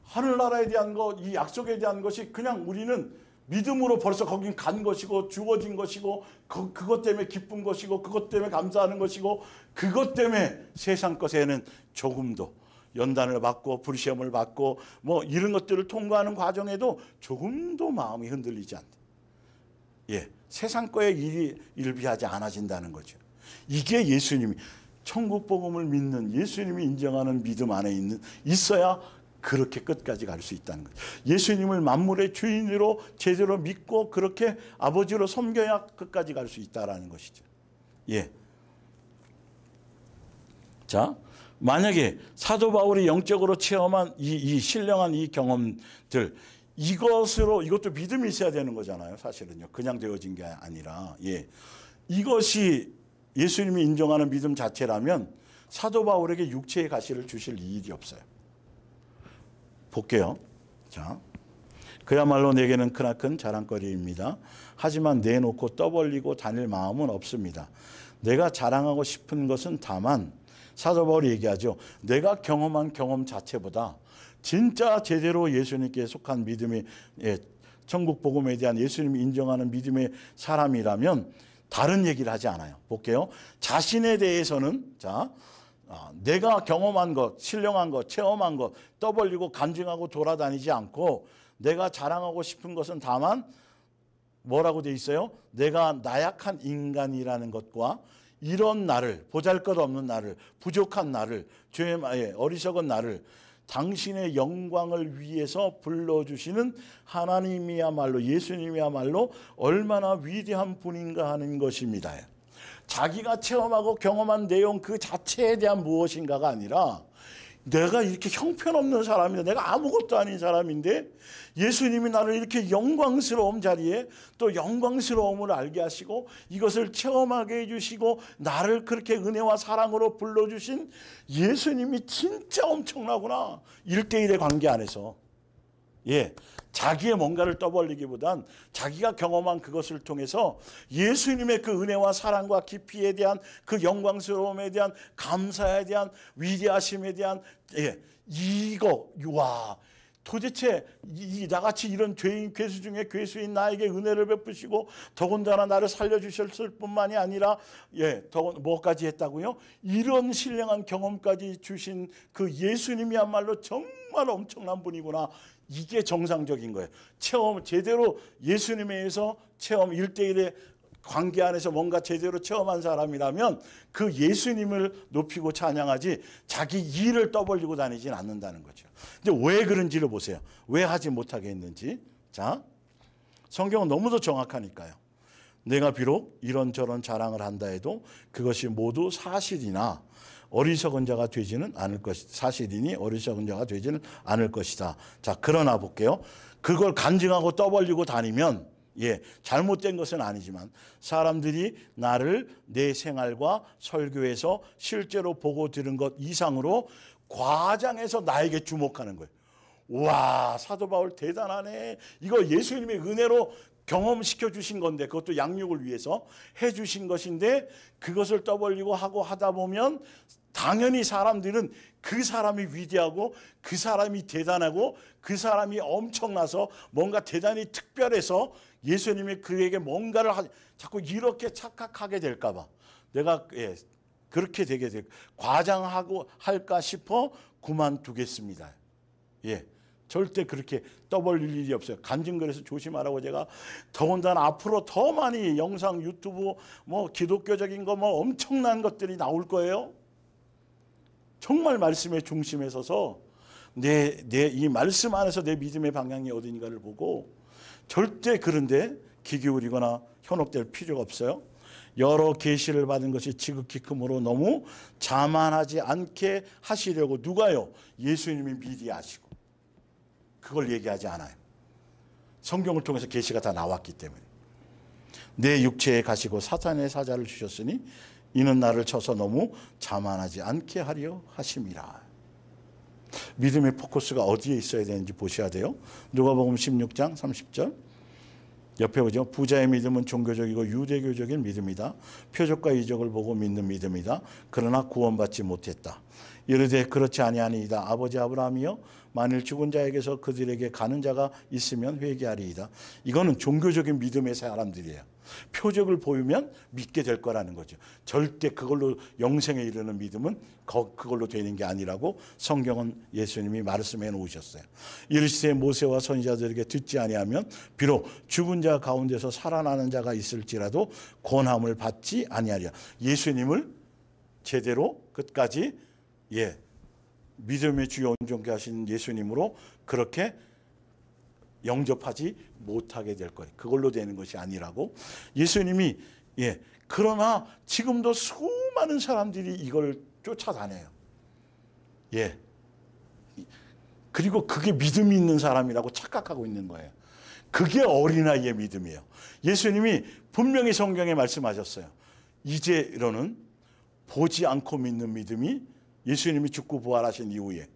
A: 하늘나라에 대한 것, 이 약속에 대한 것이 그냥 우리는 믿음으로 벌써 거긴 간 것이고 주어진 것이고 그것 때문에 기쁜 것이고 그것 때문에 감사하는 것이고, 그것 때문에 세상 것에는 조금도 연단을 받고 불시험을 받고 뭐 이런 것들을 통과하는 과정에도 조금도 마음이 흔들리지 않다. 세상 거에 일이 일비하지 않아진다는 거죠. 이게 예수님이 천국 복음을 믿는, 예수님이 인정하는 믿음 안에 있어야 그렇게 끝까지 갈 수 있다는 거죠. 예수님을 만물의 주인으로 제대로 믿고 그렇게 아버지로 섬겨야 끝까지 갈 수 있다는 것이죠. 자, 만약에 사도 바울이 영적으로 체험한 이 신령한 이 경험들, 이것도 믿음이 있어야 되는 거잖아요. 사실은요. 그냥 되어진 게 아니라. 이것이 예수님이 인정하는 믿음 자체라면 사도 바울에게 육체의 가시를 주실 일이 없어요. 볼게요. 자, 그야말로 내게는 크나큰 자랑거리입니다. 하지만 내놓고 떠벌리고 다닐 마음은 없습니다. 내가 자랑하고 싶은 것은 다만, 사도 바울이 얘기하죠. 내가 경험한 경험 자체보다 진짜 제대로 예수님께 속한 믿음의 천국 복음에 대한 예수님이 인정하는 믿음의 사람이라면 다른 얘기를 하지 않아요. 볼게요. 자신에 대해서는 내가 경험한 것, 신령한 것, 체험한 것 떠벌리고 간증하고 돌아다니지 않고, 내가 자랑하고 싶은 것은 다만 뭐라고 돼 있어요? 내가 나약한 인간이라는 것과 이런 나를, 보잘것없는 나를, 부족한 나를, 어리석은 나를 당신의 영광을 위해서 불러주시는 하나님이야말로, 예수님이야말로 얼마나 위대한 분인가 하는 것입니다. 자기가 체험하고 경험한 내용 그 자체에 대한 무엇인가가 아니라, 내가 이렇게 형편없는 사람인데, 내가 아무것도 아닌 사람인데 예수님이 나를 이렇게 영광스러운 자리에 또 영광스러움을 알게 하시고 이것을 체험하게 해주시고 나를 그렇게 은혜와 사랑으로 불러주신 예수님이 진짜 엄청나구나. 1대1의 관계 안에서 자기의 뭔가를 떠벌리기보단 자기가 경험한 그것을 통해서 예수님의 그 은혜와 사랑과 깊이에 대한 그 영광스러움에 대한 감사에 대한 위대하심에 대한 도대체 나같이 이런 죄인 괴수 중에 괴수인 나에게 은혜를 베푸시고 더군다나 나를 살려주셨을 뿐만이 아니라 뭐까지 했다고요? 이런 신령한 경험까지 주신 그 예수님이야말로 정말 엄청난 분이구나. 이게 정상적인 거예요. 제대로 예수님에 의해서 체험 1대1의 관계 안에서 뭔가 제대로 체험한 사람이라면 그 예수님을 높이고 찬양하지 자기 일을 떠벌리고 다니진 않는다는 거죠. 근데 왜 그런지를 보세요. 왜 하지 못하게 했는지. 자, 성경은 너무도 정확하니까요. 내가 비록 이런저런 자랑을 한다 해도 그것이 모두 사실이나 어리석은 자가 되지는 않을 것이다. 사실이니 어리석은 자가 되지는 않을 것이다. 자, 그러나 볼게요. 그걸 간증하고 떠벌리고 다니면 잘못된 것은 아니지만 사람들이 나를 내 생활과 설교에서 실제로 보고 들은 것 이상으로 과장해서 나에게 주목하는 거예요. 와, 사도 바울 대단하네. 이거 예수님의 은혜로 경험시켜 주신 건데, 그것도 양육을 위해서 해 주신 것인데 그것을 떠벌리고 하고 하다 보면 당연히 사람들은 그 사람이 위대하고 그 사람이 대단하고 그 사람이 엄청나서 뭔가 대단히 특별해서 예수님이 그에게 뭔가를 자꾸 이렇게 착각하게 될까 봐 내가 그렇게 되게 과장하고 할까 싶어 그만두겠습니다. 절대 그렇게 떠벌릴 일이 없어요. 간증글에서 조심하라고 제가 더군다나 앞으로 더 많이 영상 유튜브 뭐 기독교적인 거 뭐 엄청난 것들이 나올 거예요. 정말 말씀의 중심에 서서 이 말씀 안에서 내 믿음의 방향이 어딘가를 보고 절대 그런데 귀 기울이거나 현혹될 필요가 없어요. 여러 계시를 받은 것이 지극히 크므로 너무 자만하지 않게 하시려고 누가요? 예수님이 미리 아시고 그걸 얘기하지 않아요. 성경을 통해서 계시가 다 나왔기 때문에. 내 육체에 가시고 사탄의 사자를 주셨으니 이는 나를 쳐서 너무 자만하지 않게 하려 하심이라. 믿음의 포커스가 어디에 있어야 되는지 보셔야 돼요. 누가복음 16장 30절. 옆에 보죠. 부자의 믿음은 종교적이고 유대교적인 믿음이다. 표적과 이적을 보고 믿는 믿음이다. 그러나 구원받지 못했다. 이르되 그렇지 아니하니이다. 아버지 아브라함이여 만일 죽은 자에게서 그들에게 가는 자가 있으면 회개하리이다. 이거는 종교적인 믿음의 사람들이에요. 표적을 보이면 믿게 될 거라는 거죠. 절대 그걸로 영생에 이르는 믿음은 그걸로 되는 게 아니라고 성경은 예수님이 말씀해 놓으셨어요. 이르시되 모세와 선지자들에게 듣지 아니하면 비록 죽은 자 가운데서 살아나는 자가 있을지라도 권함을 받지 아니하리라. 예수님을 제대로 끝까지 믿음의 주요 온전케 하신 예수님으로 그렇게 영접하지 못하게 될 거예요. 그걸로 되는 것이 아니라고 예수님이 그러나 지금도 수많은 사람들이 이걸 쫓아다녀요. 그리고 그게 믿음이 있는 사람이라고 착각하고 있는 거예요. 그게 어린아이의 믿음이에요. 예수님이 분명히 성경에 말씀하셨어요. 이제로는 보지 않고 믿는 믿음이 예수님이 죽고 부활하신 이후에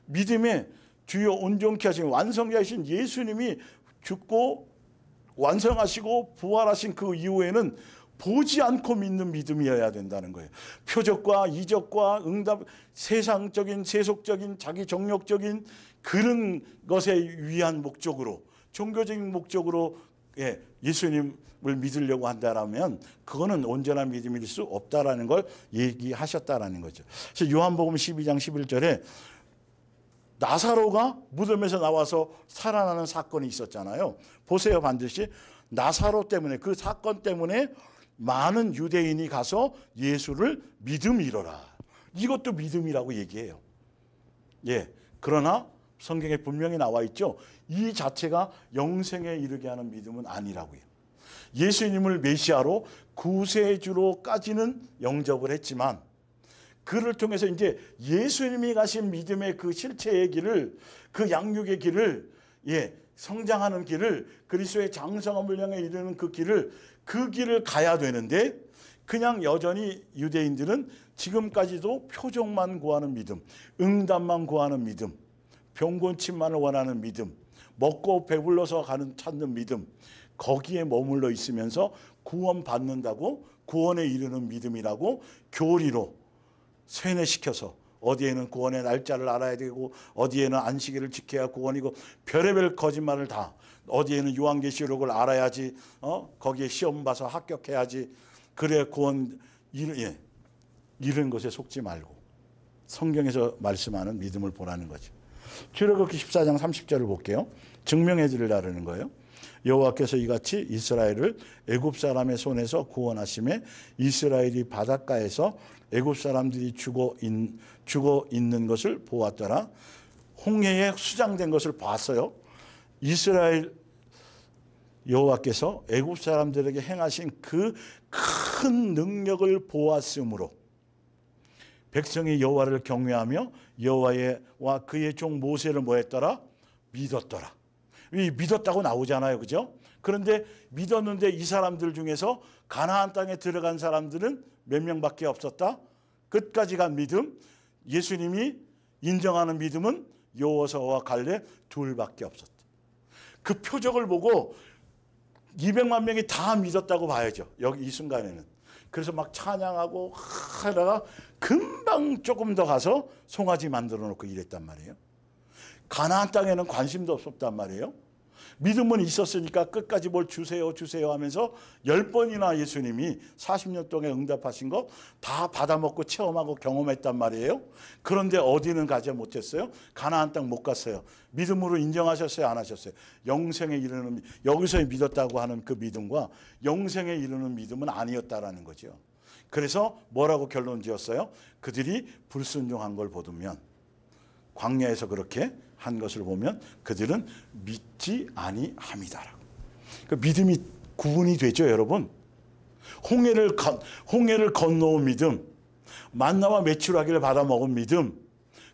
A: 믿음의 주요 온전케 하신 완성자이신 예수님이 죽고 완성하시고 부활하신 그 이후에는 보지 않고 믿는 믿음이어야 된다는 거예요. 표적과 이적과 응답, 세상적인 세속적인 자기 정욕적인 그런 것에 위한 목적으로 종교적인 목적으로 예수님을 믿으려고 한다라면 그거는 온전한 믿음일 수 없다라는 걸 얘기하셨다라는 거죠. 그래서 요한복음 12장 11절에 나사로가 무덤에서 나와서 살아나는 사건이 있었잖아요. 보세요. 반드시 나사로 때문에 그 사건 때문에 많은 유대인이 가서 예수를 믿음이로라. 이것도 믿음이라고 얘기해요. 그러나 성경에 분명히 나와 있죠. 이 자체가 영생에 이르게 하는 믿음은 아니라고요. 예수님을 메시아로 구세주로까지는 영접을 했지만 그를 통해서 이제 예수님이 가신 믿음의 그 실체의 길을, 그 양육의 길을, 성장하는 길을, 그리스도의 장성함을 향해 이르는 그 길을 가야 되는데 그냥 여전히 유대인들은 지금까지도 표적만 구하는 믿음, 응답만 구하는 믿음, 병곤침만을 원하는 믿음, 먹고 배불러서 찾는 믿음, 거기에 머물러 있으면서 구원받는다고 구원에 이르는 믿음이라고 교리로 세뇌시켜서 어디에는 구원의 날짜를 알아야 되고 어디에는 안식일을 지켜야 구원이고 별의별 거짓말을 다 어디에는 요한계시록을 알아야지 거기에 시험 봐서 합격해야지 그래 구원 이런 것에 속지 말고 성경에서 말씀하는 믿음을 보라는 거죠. 출애굽기 14장 30절을 볼게요. 증명해 드리려는 거예요. 여호와께서 이같이 이스라엘을 애굽 사람의 손에서 구원하심에 이스라엘이 바닷가에서 애굽 사람들이 죽어 있는 것을 보았더라. 홍해에 수장된 것을 봤어요. 이스라엘 여호와께서 애굽 사람들에게 행하신 그 큰 능력을 보았으므로 백성이 여호와를 경외하며 여호와와 그의 종 모세를 뭐 했더라? 믿었더라. 믿었다고 나오잖아요. 그죠? 그런데 믿었는데 이 사람들 중에서 가나안 땅에 들어간 사람들은 몇 명밖에 없었다? 끝까지 간 믿음, 예수님이 인정하는 믿음은 여호수아와 갈렙 둘밖에 없었다. 그 표적을 보고 200만 명이 다 믿었다고 봐야죠. 여기 이 순간에는. 그래서 막 찬양하고 하다가 금방 조금 더 가서 송아지 만들어 놓고 이랬단 말이에요. 가나안 땅에는 관심도 없었단 말이에요. 믿음은 있었으니까 끝까지 뭘 주세요 주세요 하면서 10번이나 예수님이 40년 동안 응답하신 거 다 받아먹고 체험하고 경험했단 말이에요. 그런데 어디는 가지 못했어요? 가나안 땅 못 갔어요. 믿음으로 인정하셨어요? 안 하셨어요? 영생에 이르는 여기서 믿었다고 하는 그 믿음과 영생에 이르는 믿음은 아니었다라는 거죠. 그래서 뭐라고 결론 지었어요? 그들이 불순종한 걸 보면 광야에서 그렇게 한 것을 보면 그들은 믿지 아니함이다라고. 그 믿음이 구분이 되죠, 여러분. 홍해를 건너온 믿음, 만나와 메추라기를 받아 먹은 믿음,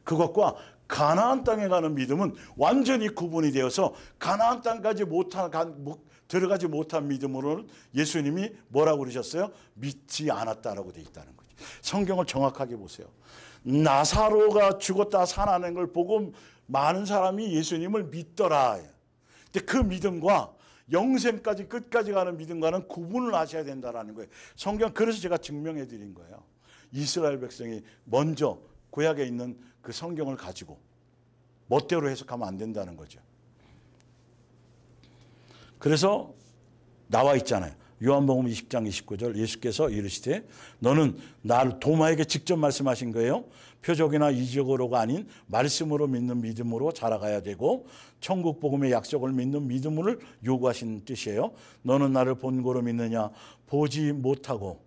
A: 그것과 가나안 땅에 가는 믿음은 완전히 구분이 되어서 가나안 땅까지 들어가지 못한 믿음으로는 예수님이 뭐라고 그러셨어요? 믿지 않았다라고 되어 있다는 거죠. 성경을 정확하게 보세요. 나사로가 죽었다 살아나는 걸 보고 많은 사람이 예수님을 믿더라. 근데 그 믿음과 영생까지 끝까지 가는 믿음과는 구분을 하셔야 된다는 거예요. 성경 그래서 제가 증명해 드린 거예요. 이스라엘 백성이 먼저 구약에 있는 그 성경을 가지고 멋대로 해석하면 안 된다는 거죠. 그래서 나와 있잖아요. 요한복음 20장 29절 예수께서 이르시되 너는 나를 도마에게 직접 말씀하신 거예요. 표적이나 이적으로가 아닌 말씀으로 믿는 믿음으로 자라가야 되고 천국 복음의 약속을 믿는 믿음을 요구하시는 뜻이에요. 너는 나를 본고로 믿느냐? 보지 못하고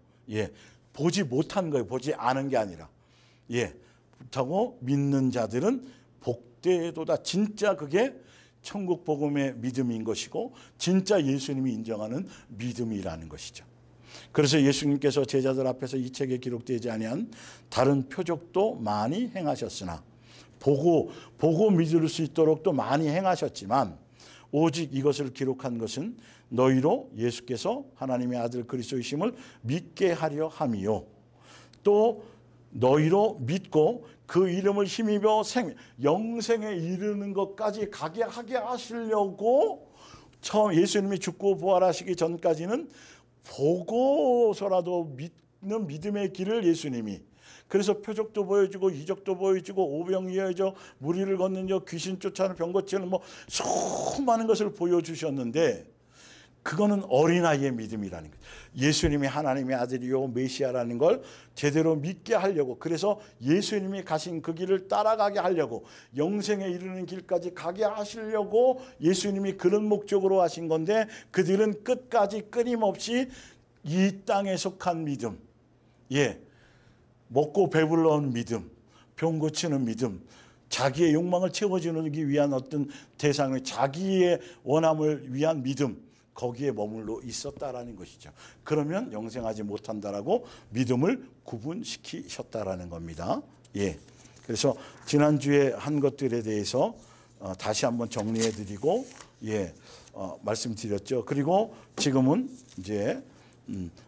A: 보지 못한 거예요. 보지 않은 게 아니라 못하고 믿는 자들은 복되도다. 진짜 그게 천국 복음의 믿음인 것이고 진짜 예수님이 인정하는 믿음이라는 것이죠. 그래서 예수님께서 제자들 앞에서 이 책에 기록되지 아니한 다른 표적도 많이 행하셨으나 보고 믿을 수 있도록 또 많이 행하셨지만 오직 이것을 기록한 것은 너희로 예수께서 하나님의 아들 그리스도이심을 믿게 하려 함이요 또 너희로 믿고 그 이름을 힘입어 영생에 이르는 것까지 가게 하게 하시려고 처음 예수님이 죽고 부활하시기 전까지는 보고서라도 믿는 믿음의 길을 예수님이 그래서 표적도 보여주고 이적도 보여주고 오병이 이어져 무리를 걷는 자 귀신 쫓아내는 병 고치는 수많은 것을 보여주셨는데 그거는 어린아이의 믿음이라는 거예요. 예수님이 하나님의 아들이요 메시아라는 걸 제대로 믿게 하려고 그래서 예수님이 가신 그 길을 따라가게 하려고 영생에 이르는 길까지 가게 하시려고 예수님이 그런 목적으로 하신 건데 그들은 끝까지 끊임없이 이 땅에 속한 믿음 먹고 배불러온 믿음 병 고치는 믿음 자기의 욕망을 채워주기 위한 어떤 대상의 자기의 원함을 위한 믿음 거기에 머물러 있었다라는 것이죠. 그러면 영생하지 못한다라고 믿음을 구분시키셨다라는 겁니다. 그래서 지난주에 한 것들에 대해서 다시 한번 정리해 드리고 말씀드렸죠. 그리고 지금은 이제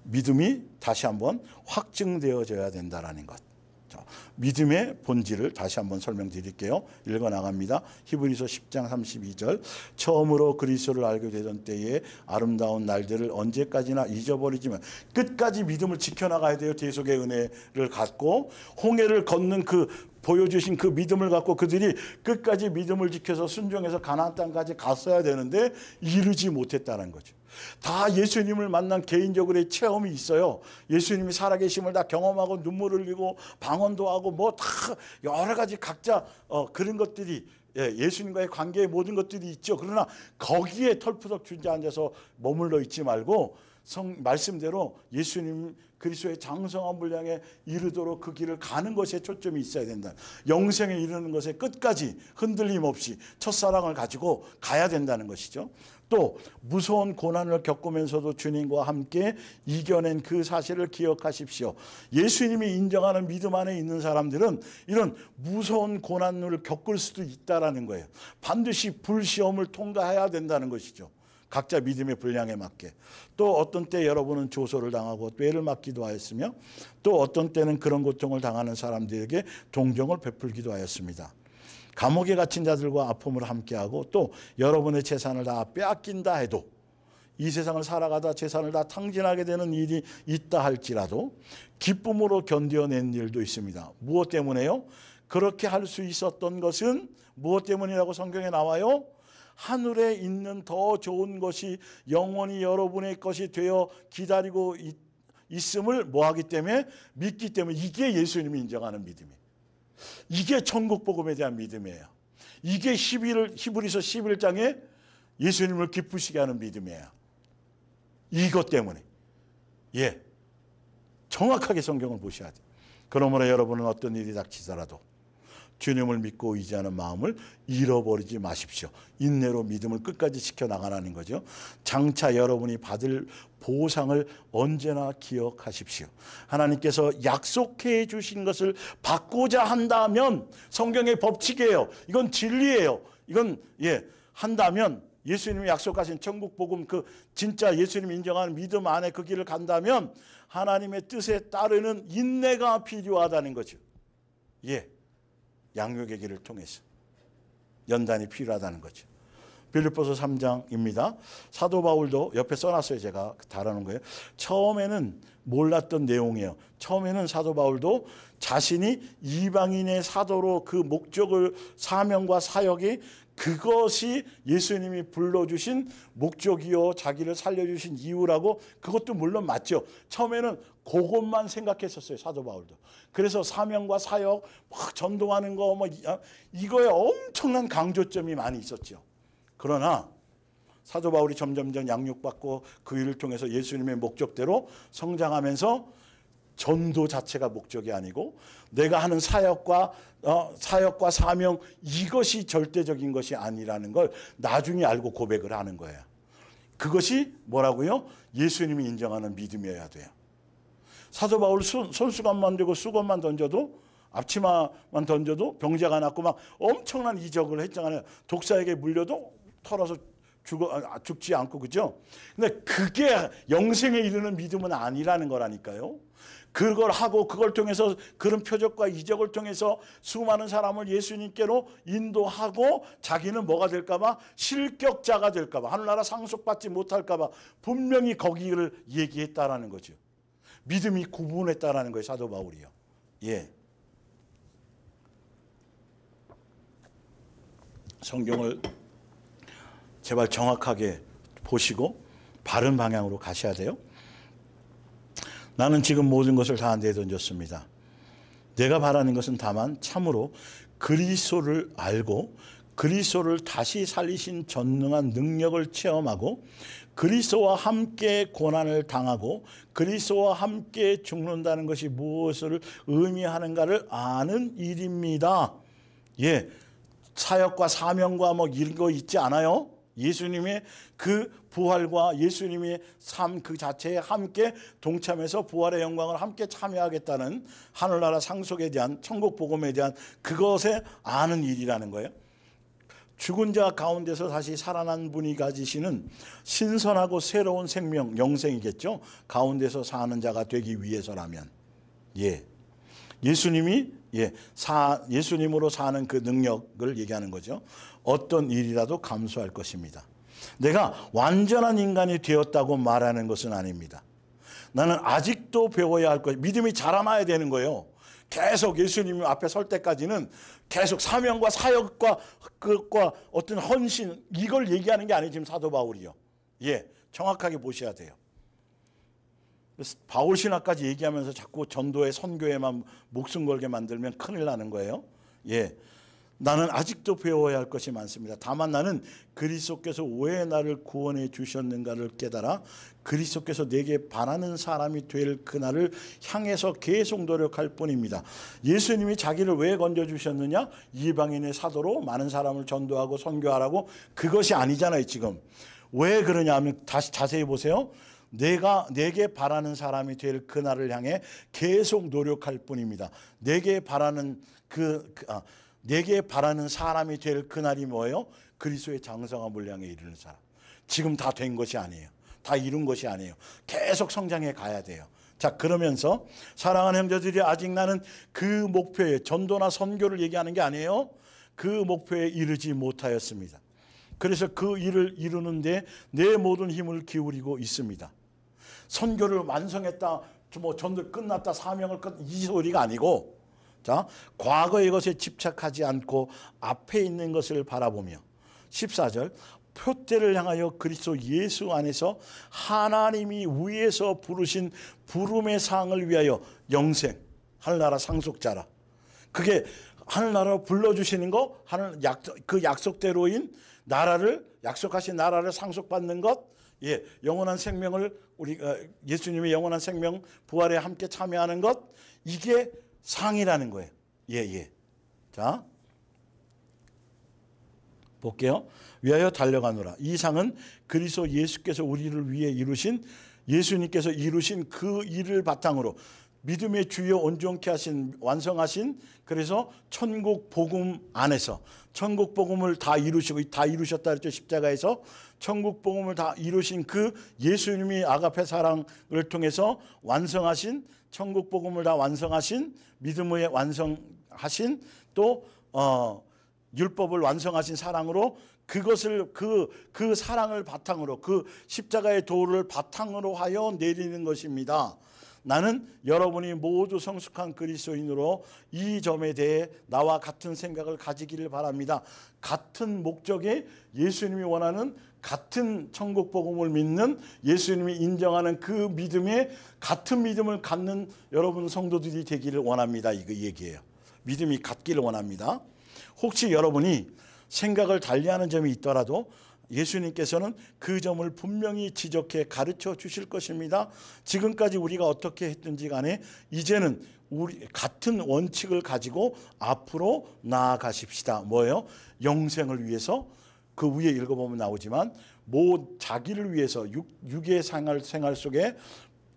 A: 믿음이 다시 한번 확증되어져야 된다라는 것. 믿음의 본질을 다시 한번 설명드릴게요. 읽어 나갑니다. 히브리서 10장 32절 처음으로 그리스도를 알게 되던 때에 아름다운 날들을 언제까지나 잊어버리지만 끝까지 믿음을 지켜나가야 돼요. 대속의 은혜를 갖고 홍해를 걷는 그 보여주신 그 믿음을 갖고 그들이 끝까지 믿음을 지켜서 순종해서 가나안 땅까지 갔어야 되는데 이르지 못했다는 거죠. 다 예수님을 만난 개인적으로의 체험이 있어요. 예수님이 살아계심을 다 경험하고 눈물을 흘리고 방언도 하고 뭐 다 여러 가지 각자 그런 것들이 예수님과의 관계의 모든 것들이 있죠. 그러나 거기에 털푸덕 주저앉아서 머물러 있지 말고 말씀대로 예수님 그리스도의 장성한 분량에 이르도록 그 길을 가는 것에 초점이 있어야 된다. 영생에 이르는 것에 끝까지 흔들림 없이 첫사랑을 가지고 가야 된다는 것이죠. 또 무서운 고난을 겪으면서도 주님과 함께 이겨낸 그 사실을 기억하십시오. 예수님이 인정하는 믿음 안에 있는 사람들은 이런 무서운 고난을 겪을 수도 있다라는 거예요. 반드시 불시험을 통과해야 된다는 것이죠. 각자 믿음의 분량에 맞게. 또 어떤 때 여러분은 조소를 당하고 뇌를 맞기도 하였으며 또 어떤 때는 그런 고통을 당하는 사람들에게 동정을 베풀기도 하였습니다. 감옥에 갇힌 자들과 아픔을 함께하고 또 여러분의 재산을 다 빼앗긴다 해도 이 세상을 살아가다 재산을 다 탕진하게 되는 일이 있다 할지라도 기쁨으로 견뎌낸 일도 있습니다. 무엇 때문에요? 그렇게 할 수 있었던 것은 무엇 때문이라고 성경에 나와요? 하늘에 있는 더 좋은 것이 영원히 여러분의 것이 되어 기다리고 있음을 뭐하기 때문에? 믿기 때문에. 이게 예수님이 인정하는 믿음이에요. 이게 천국 복음에 대한 믿음이에요. 이게 히브리서 11장에 예수님을 기쁘시게 하는 믿음이에요. 이것 때문에. 정확하게 성경을 보셔야 돼요. 그러므로 여러분은 어떤 일이 닥치더라도 주님을 믿고 의지하는 마음을 잃어버리지 마십시오. 인내로 믿음을 끝까지 지켜나가라는 거죠. 장차 여러분이 받을 보상을 언제나 기억하십시오. 하나님께서 약속해 주신 것을 받고자 한다면 성경의 법칙이에요. 이건 진리예요. 이건 한다면 예수님이 약속하신 천국 복음 그 진짜 예수님이 인정하는 믿음 안에 그 길을 간다면 하나님의 뜻에 따르는 인내가 필요하다는 거죠. 양육의 길을 통해서 연단이 필요하다는 거죠. 빌립보서 3장입니다. 사도 바울도 옆에 써놨어요. 제가 달아놓은 거예요. 처음에는 몰랐던 내용이에요. 처음에는 사도 바울도 자신이 이방인의 사도로 그 목적을 사명과 사역이 그것이 예수님이 불러주신 목적이요 자기를 살려주신 이유라고 그것도 물론 맞죠. 처음에는 그것만 생각했었어요. 사도 바울도. 그래서 사명과 사역 막 전도하는 거 이거에 엄청난 강조점이 많이 있었죠. 그러나 사도 바울이 점점점 양육받고 그 일을 통해서 예수님의 목적대로 성장하면서 전도 자체가 목적이 아니고 내가 하는 사역과 사명 이것이 절대적인 것이 아니라는 걸 나중에 알고 고백을 하는 거예요. 그것이 뭐라고요? 예수님이 인정하는 믿음이어야 돼요. 사도 바울 손수건만 들고 수건만 던져도 앞치마만 던져도 병자가 났고 막 엄청난 이적을 했잖아요. 독사에게 물려도 털어서 죽지 않고, 그죠? 근데 그게 영생에 이르는 믿음은 아니라는 거라니까요. 그걸 하고 그걸 통해서 그런 표적과 이적을 통해서 수많은 사람을 예수님께로 인도하고 자기는 뭐가 될까봐? 실격자가 될까봐, 하늘나라 상속받지 못할까봐 분명히 거기를 얘기했다라는 거죠. 믿음이 구분했다라는 거예요, 사도 바울이요. 성경을 제발 정확하게 보시고 바른 방향으로 가셔야 돼요. 나는 지금 모든 것을 다 내던졌습니다. 내가 바라는 것은 다만 참으로 그리스도를 알고 그리스도를 다시 살리신 전능한 능력을 체험하고 그리스도와 함께 고난을 당하고 그리스도와 함께 죽는다는 것이 무엇을 의미하는가를 아는 일입니다. 사역과 사명과 뭐 이런 거 있지 않아요? 예수님의 그 부활과 예수님의 삶 그 자체에 함께 동참해서 부활의 영광을 함께 참여하겠다는 하늘나라 상속에 대한 천국 복음에 대한 그것에 아는 일이라는 거예요. 죽은 자 가운데서 다시 살아난 분이 가지시는 신선하고 새로운 생명, 영생이겠죠. 가운데서 사는 자가 되기 위해서라면. 예수님이 예수님으로 사는 그 능력을 얘기하는 거죠. 어떤 일이라도 감수할 것입니다. 내가 완전한 인간이 되었다고 말하는 것은 아닙니다. 나는 아직도 배워야 할 것, 믿음이 자라나야 되는 거예요. 계속 예수님 앞에 설 때까지는 계속 사명과 사역과 그것과 어떤 헌신 이걸 얘기하는 게 아니에요. 지금 사도 바울이요. 예, 정확하게 보셔야 돼요. 바울 신학까지 얘기하면서 자꾸 전도에 선교에만 목숨 걸게 만들면 큰일 나는 거예요. 예, 나는 아직도 배워야 할 것이 많습니다. 다만 나는 그리스도께서 왜 나를 구원해 주셨는가를 깨달아 그리스도께서 내게 바라는 사람이 될 그날을 향해서 계속 노력할 뿐입니다. 예수님이 자기를 왜 건져주셨느냐? 이방인의 사도로 많은 사람을 전도하고 선교하라고. 그것이 아니잖아요 지금. 왜 그러냐 하면 다시 자세히 보세요. 내게 바라는 사람이 될 그날을 향해 계속 노력할 뿐입니다. 내게 바라는 사람이 될 그날이 뭐예요? 그리스도의 장성함을 향해 이르는 사람. 지금 다 된 것이 아니에요. 다 이룬 것이 아니에요. 계속 성장해 가야 돼요. 자, 그러면서 사랑하는 형제들이 아직 나는 그 목표에 전도나 선교를 얘기하는 게 아니에요. 그 목표에 이르지 못하였습니다. 그래서 그 일을 이루는데 내 모든 힘을 기울이고 있습니다. 선교를 완성했다, 뭐 전도 끝났다, 사명을 이 소리가 아니고, 자, 과거의 것에 집착하지 않고 앞에 있는 것을 바라보며 14절 표대를 향하여 그리스도 예수 안에서 하나님이 위에서 부르신 부름의 상을 위하여 영생, 하늘나라 상속자라. 그게 하늘나라로 불러주시는 거, 그 약속대로인 나라를, 약속하신 나라를 상속받는 것, 예, 영원한 생명을 우리 예수님의 영원한 생명 부활에 함께 참여하는 것, 이게 상이라는 거예요. 예, 예. 자, 볼게요. 위하여 달려가노라. 이 상은 그리스도 예수께서 우리를 위해 이루신, 예수님께서 이루신 그 일을 바탕으로 믿음의 주여 온전케 하신, 완성하신, 그래서 천국 복음 안에서 천국 복음을 다 이루시고, 다 이루셨다 그랬죠. 십자가에서 천국 복음을 다 이루신 그 예수님이 아가페 사랑을 통해서 완성하신, 천국 복음을 다 완성하신, 믿음의 완성하신, 또 율법을 완성하신 사랑으로 그것을 그 사랑을 바탕으로, 그 십자가의 도를 바탕으로 하여 내리는 것입니다. 나는 여러분이 모두 성숙한 그리스도인으로 이 점에 대해 나와 같은 생각을 가지기를 바랍니다. 같은 목적에 예수님이 원하는, 같은 천국 복음을 믿는, 예수님이 인정하는 그 믿음에 같은 믿음을 갖는 여러분 성도들이 되기를 원합니다. 이거 얘기예요. 믿음이 같기를 원합니다. 혹시 여러분이 생각을 달리하는 점이 있더라도 예수님께서는 그 점을 분명히 지적해 가르쳐 주실 것입니다. 지금까지 우리가 어떻게 했든지 간에 이제는 우리 같은 원칙을 가지고 앞으로 나아가십시다. 뭐예요? 영생을 위해서. 그 위에 읽어보면 나오지만 자기를 위해서 육의 생활 속에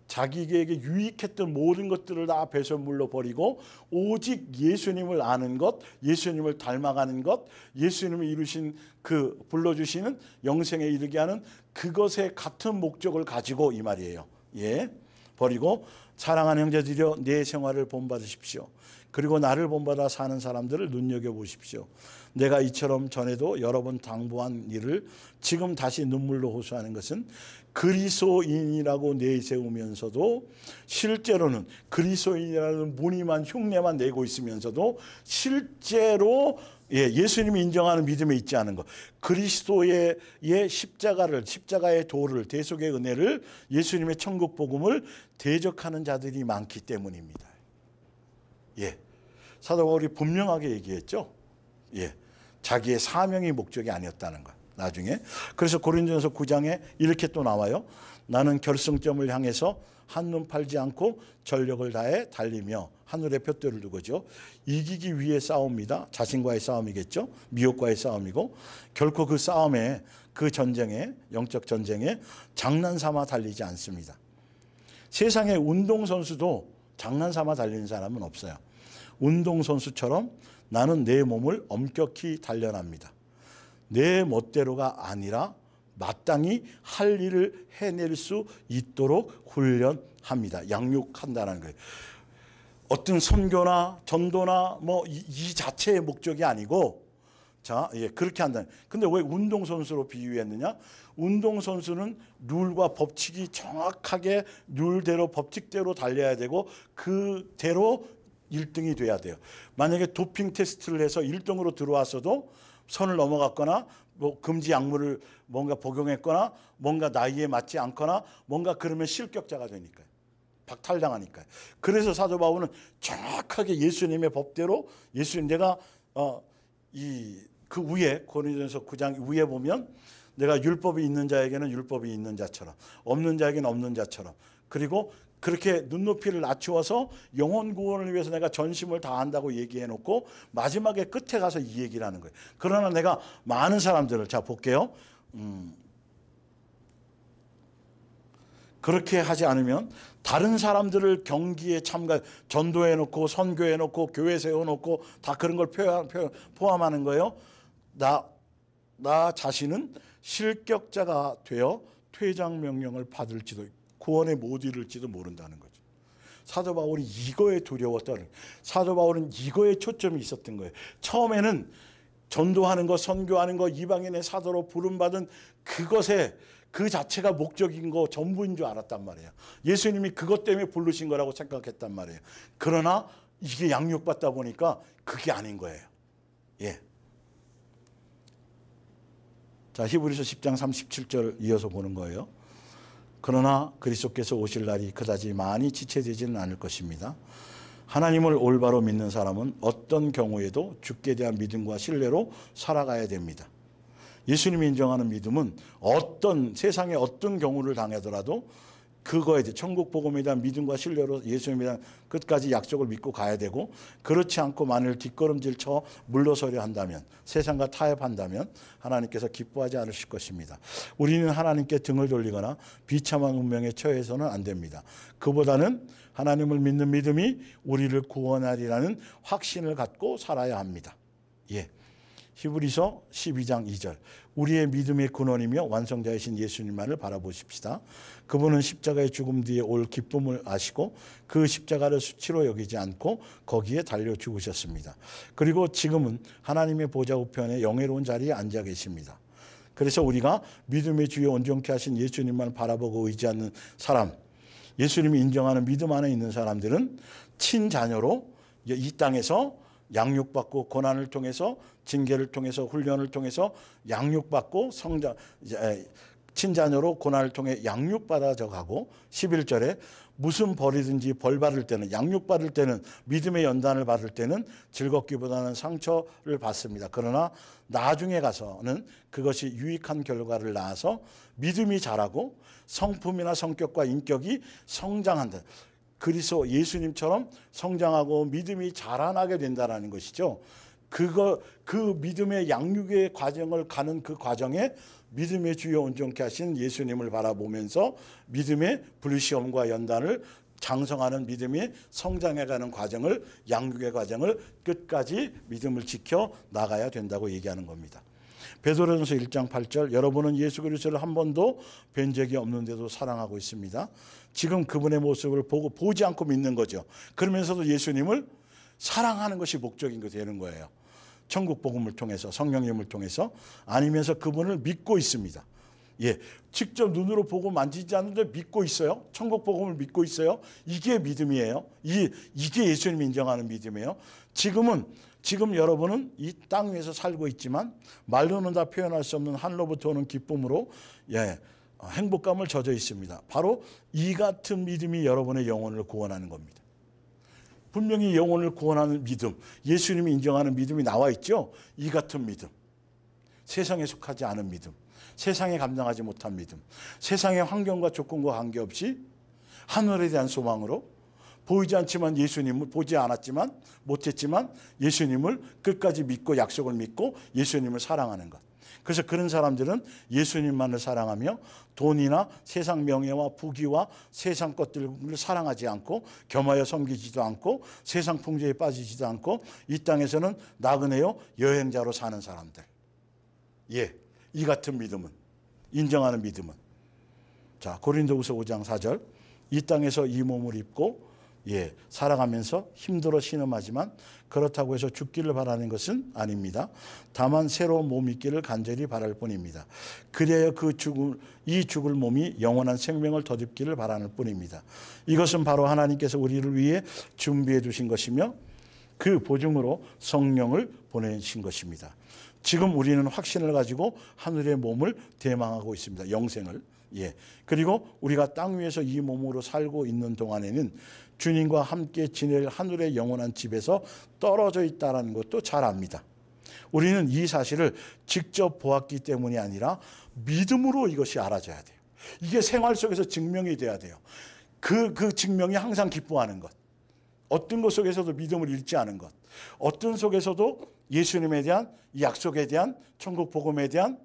A: 자기에게 유익했던 모든 것들을 다 배설물로 버리고 오직 예수님을 아는 것, 예수님을 닮아가는 것, 예수님이 이루신 그 불러주시는 영생에 이르게 하는 그것에 같은 목적을 가지고 이 말이에요. 예, 버리고 사랑하는 형제들이여 내 생활을 본받으십시오. 그리고 나를 본받아 사는 사람들을 눈여겨보십시오. 내가 이처럼 전에도 여러 번 당부한 일을 지금 다시 눈물로 호소하는 것은 그리스도인이라고 내세우면서도 실제로는 그리스도인이라는 무늬만 흉내만 내고 있으면서도 실제로 예수님이 인정하는 믿음에 있지 않은 것, 그리스도의 십자가의 도를, 대속의 은혜를, 예수님의 천국 복음을 대적하는 자들이 많기 때문입니다. 예, 사도 바울이 분명하게 얘기했죠. 예, 자기의 사명이 목적이 아니었다는 것. 나중에 그래서 고린도전서 9장에 이렇게 또 나와요. 나는 결승점을 향해서 한눈 팔지 않고 전력을 다해 달리며 하늘의 표대를 두고죠. 이기기 위해 싸웁니다. 자신과의 싸움이겠죠. 미혹과의 싸움이고 결코 그 싸움에, 그 전쟁에, 영적 전쟁에 장난삼아 달리지 않습니다. 세상의 운동선수도 장난삼아 달리는 사람은 없어요. 운동선수처럼 나는 내 몸을 엄격히 단련합니다. 내 멋대로가 아니라 마땅히 할 일을 해낼 수 있도록 훈련합니다. 양육한다는 거예요. 어떤 선교나 전도나 뭐 이 자체의 목적이 아니고, 자, 예, 그렇게 한다. 근데 왜 운동선수로 비유했느냐? 운동선수는 룰과 법칙이 정확하게 룰대로, 법칙대로 달려야 되고 그대로 1등이 돼야 돼요. 만약에 도핑 테스트를 해서 1등으로 들어왔어도 선을 넘어갔거나 뭐 금지 약물을 뭔가 복용했거나 뭔가 나이에 맞지 않거나 뭔가 그러면 실격자가 되니까요. 박탈당하니까요. 그래서 사도 바울은 정확하게 예수님의 법대로 예수님 내가 그 위에 고린도전서 9장 위에 보면 내가 율법이 있는 자에게는 율법이 있는 자처럼 없는 자에게는 없는 자처럼 그리고 그렇게 눈높이를 낮추어서 영혼 구원을 위해서 내가 전심을 다한다고 얘기해 놓고 마지막에 끝에 가서 이 얘기를 하는 거예요. 그러나 내가 많은 사람들을 자 볼게요. 그렇게 하지 않으면 다른 사람들을 경기에 참가 전도해 놓고 선교해 놓고 교회 세워 놓고 다 그런 걸 포함하는 거예요. 나 자신은 실격자가 되어 퇴장 명령을 받을지도 구원에 못 이룰지도 모른다는 거죠. 사도 바울이 이거에 두려웠다는 사도 바울은 이거에 초점이 있었던 거예요. 처음에는 전도하는 것, 선교하는 것, 이방인의 사도로 부름받은 그것에 그 자체가 목적인 거 전부인 줄 알았단 말이에요. 예수님이 그것 때문에 부르신 거라고 생각했단 말이에요. 그러나 이게 양육받다 보니까 그게 아닌 거예요. 예. 자, 히브리서 10장 37절 이어서 보는 거예요. 그러나 그리스도께서 오실 날이 그다지 많이 지체되지는 않을 것입니다. 하나님을 올바로 믿는 사람은 어떤 경우에도 주께 대한 믿음과 신뢰로 살아가야 됩니다. 예수님이 인정하는 믿음은 세상에 어떤 경우를 당하더라도 그거에 대해 천국 복음에 대한 믿음과 신뢰로 예수님에 대한 끝까지 약속을 믿고 가야 되고 그렇지 않고 만일 뒷걸음질 쳐 물러서려 한다면 세상과 타협한다면 하나님께서 기뻐하지 않으실 것입니다. 우리는 하나님께 등을 돌리거나 비참한 운명에 처해서는 안 됩니다. 그보다는 하나님을 믿는 믿음이 우리를 구원하리라는 확신을 갖고 살아야 합니다. 예. 히브리서 12장 2절 우리의 믿음의 근원이며 완성자이신 예수님만을 바라보십시다. 그분은 십자가의 죽음 뒤에 올 기쁨을 아시고 그 십자가를 수치로 여기지 않고 거기에 달려 죽으셨습니다. 그리고 지금은 하나님의 보좌 우편에 영예로운 자리에 앉아 계십니다. 그래서 우리가 믿음의 주여 온전케 하신 예수님만 바라보고 의지하는 사람, 예수님이 인정하는 믿음 안에 있는 사람들은 친자녀로 이 땅에서 양육받고 고난을 통해서 징계를 통해서 훈련을 통해서 양육받고 친자녀로 고난을 통해 양육받아져 가고 11절에 무슨 벌이든지 벌 받을 때는 양육받을 때는 믿음의 연단을 받을 때는 즐겁기보다는 상처를 받습니다. 그러나 나중에 가서는 그것이 유익한 결과를 낳아서 믿음이 자라고 성품이나 성격과 인격이 성장한다. 그리스도 예수님처럼 성장하고 믿음이 자라나게 된다는 것이죠. 그 믿음의 양육의 과정을 가는 그 과정에 믿음의 주여 온전케 하신 예수님을 바라보면서 믿음의 불시험과 연단을 장성하는 믿음이 성장해가는 과정을 양육의 과정을 끝까지 믿음을 지켜 나가야 된다고 얘기하는 겁니다. 베드로전서 1장 8절 여러분은 예수 그리스도를 한 번도 뵌 적이 없는데도 사랑하고 있습니다. 지금 그분의 모습을 보지 않고 믿는 거죠. 그러면서도 예수님을 사랑하는 것이 목적인 게 되는 거예요. 천국 복음을 통해서 성령님을 통해서 아니면서 그분을 믿고 있습니다. 예, 직접 눈으로 보고 만지지 않는데 믿고 있어요. 천국 복음을 믿고 있어요. 이게 믿음이에요. 이게 예수님이 인정하는 믿음이에요. 지금 여러분은 이 땅 위에서 살고 있지만 말로는 다 표현할 수 없는 하늘로부터 오는 기쁨으로 행복감을 젖어 있습니다. 바로 이 같은 믿음이 여러분의 영혼을 구원하는 겁니다. 분명히 영혼을 구원하는 믿음, 예수님이 인정하는 믿음이 나와 있죠. 이 같은 믿음, 세상에 속하지 않은 믿음, 세상에 감당하지 못한 믿음, 세상의 환경과 조건과 관계없이 하늘에 대한 소망으로 보이지 않지만 예수님을 보지 않았지만 못했지만 예수님을 끝까지 믿고 약속을 믿고 예수님을 사랑하는 것. 그래서 그런 사람들은 예수님만을 사랑하며 돈이나 세상 명예와 부귀와 세상 것들을 사랑하지 않고 겸하여 섬기지도 않고 세상 풍조에 빠지지도 않고 이 땅에서는 나그네요 여행자로 사는 사람들. 예, 이 같은 믿음은 인정하는 믿음은 자 고린도후서 5장 4절 이 땅에서 이 몸을 입고 살아가면서 힘들어 신음하지만 그렇다고 해서 죽기를 바라는 것은 아닙니다. 다만 새로운 몸이 있기를 간절히 바랄 뿐입니다. 그래야 이 죽을 몸이 영원한 생명을 덧입기를 바라는 뿐입니다. 이것은 바로 하나님께서 우리를 위해 준비해 두신 것이며 그 보증으로 성령을 보내신 것입니다. 지금 우리는 확신을 가지고 하늘의 몸을 대망하고 있습니다. 영생을. 그리고 우리가 땅 위에서 이 몸으로 살고 있는 동안에는 주님과 함께 지낼 하늘의 영원한 집에서 떨어져 있다는 것도 잘 압니다. 우리는 이 사실을 직접 보았기 때문이 아니라 믿음으로 이것이 알아져야 돼요. 이게 생활 속에서 증명이 돼야 돼요. 그 증명이 항상 기뻐하는 것. 어떤 것 속에서도 믿음을 잃지 않은 것. 어떤 속에서도 예수님에 대한 약속에 대한 천국 복음에 대한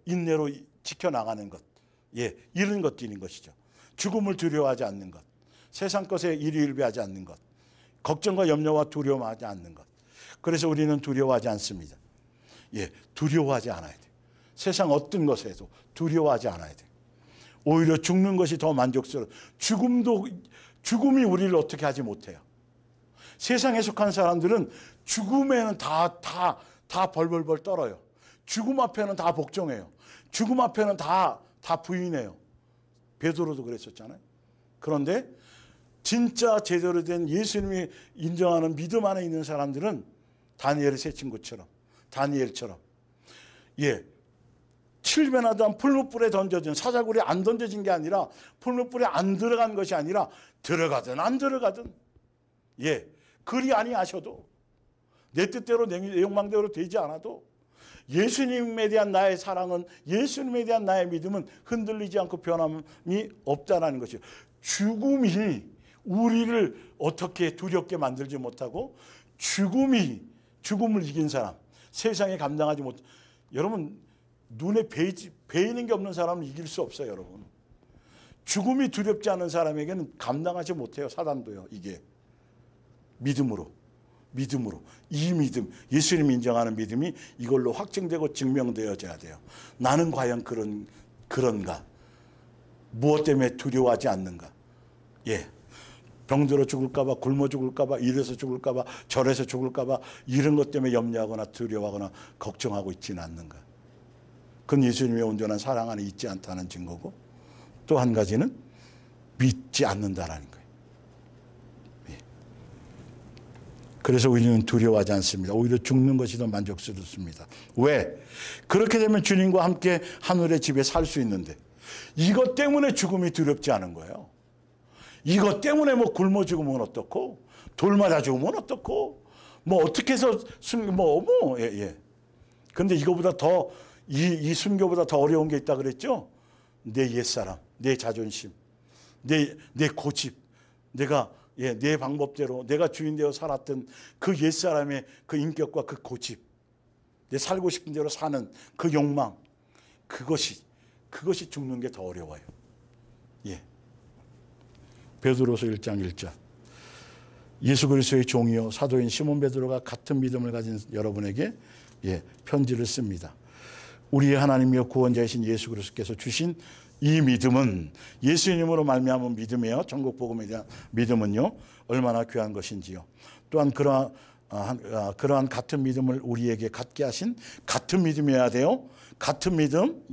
A: 인내로 지켜나가는 것. 이런 것들인 것이죠. 죽음을 두려워하지 않는 것. 세상 것에 일희일비하지 않는 것. 걱정과 염려와 두려워하지 않는 것. 그래서 우리는 두려워하지 않습니다. 두려워하지 않아야 돼요. 세상 어떤 것에도 두려워하지 않아야 돼요. 오히려 죽는 것이 더 만족스러워. 죽음이 우리를 어떻게 하지 못해요. 세상에 속한 사람들은 죽음에는 다 벌벌벌 떨어요. 죽음 앞에는 다 복종해요. 죽음 앞에는 다 부인해요. 베드로도 그랬었잖아요. 그런데 진짜 제대로 된 예수님이 인정하는 믿음 안에 있는 사람들은 다니엘의 세 친구처럼, 다니엘처럼 7배나도 풀무불에 던져진, 사자굴에 안 던져진 게 아니라 풀무불에 안 들어간 것이 아니라 들어가든 안 들어가든 그리 아니하셔도 내 뜻대로 내 욕망대로 되지 않아도 예수님에 대한 나의 사랑은, 예수님에 대한 나의 믿음은 흔들리지 않고 변함이 없다는 것이요. 죽음이 우리를 어떻게 두렵게 만들지 못하고 죽음을 이긴 사람, 세상에 감당하지 못, 여러분 눈에 베이는 게 없는 사람은 이길 수 없어요. 여러분 죽음이 두렵지 않은 사람에게는 감당하지 못해요. 사단도요. 이게 믿음으로 이 믿음, 예수님 인정하는 믿음이 이걸로 확증되고 증명되어져야 돼요. 나는 과연 그런가? 무엇 때문에 두려워하지 않는가? 병들어 죽을까 봐, 굶어 죽을까 봐, 이래서 죽을까 봐, 저래서 죽을까 봐, 이런 것 때문에 염려하거나 두려워하거나 걱정하고 있지는 않는가? 그건 예수님의 온전한 사랑 안에 있지 않다는 증거고, 또 한 가지는 믿지 않는다라는 거예요. 그래서 우리는 두려워하지 않습니다. 오히려 죽는 것이 더 만족스럽습니다. 왜? 그렇게 되면 주님과 함께 하늘의 집에 살 수 있는데, 이것 때문에 죽음이 두렵지 않은 거예요. 이것 때문에 뭐 굶어 죽으면 어떻고, 돌 맞아 죽으면 어떻고, 뭐 어떻게 해서 근데 이거보다 더, 이 순교보다 더 어려운 게 있다 그랬죠? 내 옛사람, 내 자존심, 내 고집, 내 방법대로 내가 주인 되어 살았던 그 옛사람의 그 인격과 그 고집, 내 살고 싶은 대로 사는 그 욕망, 그것이 죽는 게 더 어려워요. 베드로서 1장 1절. 예수 그리스도의 종이요 사도인 시몬 베드로가 같은 믿음을 가진 여러분에게 편지를 씁니다. 우리의 하나님이여 구원자이신 예수 그리스도께서 주신 이 믿음은, 예수님으로 말미암은 믿음이에요. 천국 복음에 대한 믿음은요 얼마나 귀한 것인지요. 또한 그러한 같은 믿음을 우리에게 갖게 하신 같은 믿음이어야 돼요. 같은 믿음,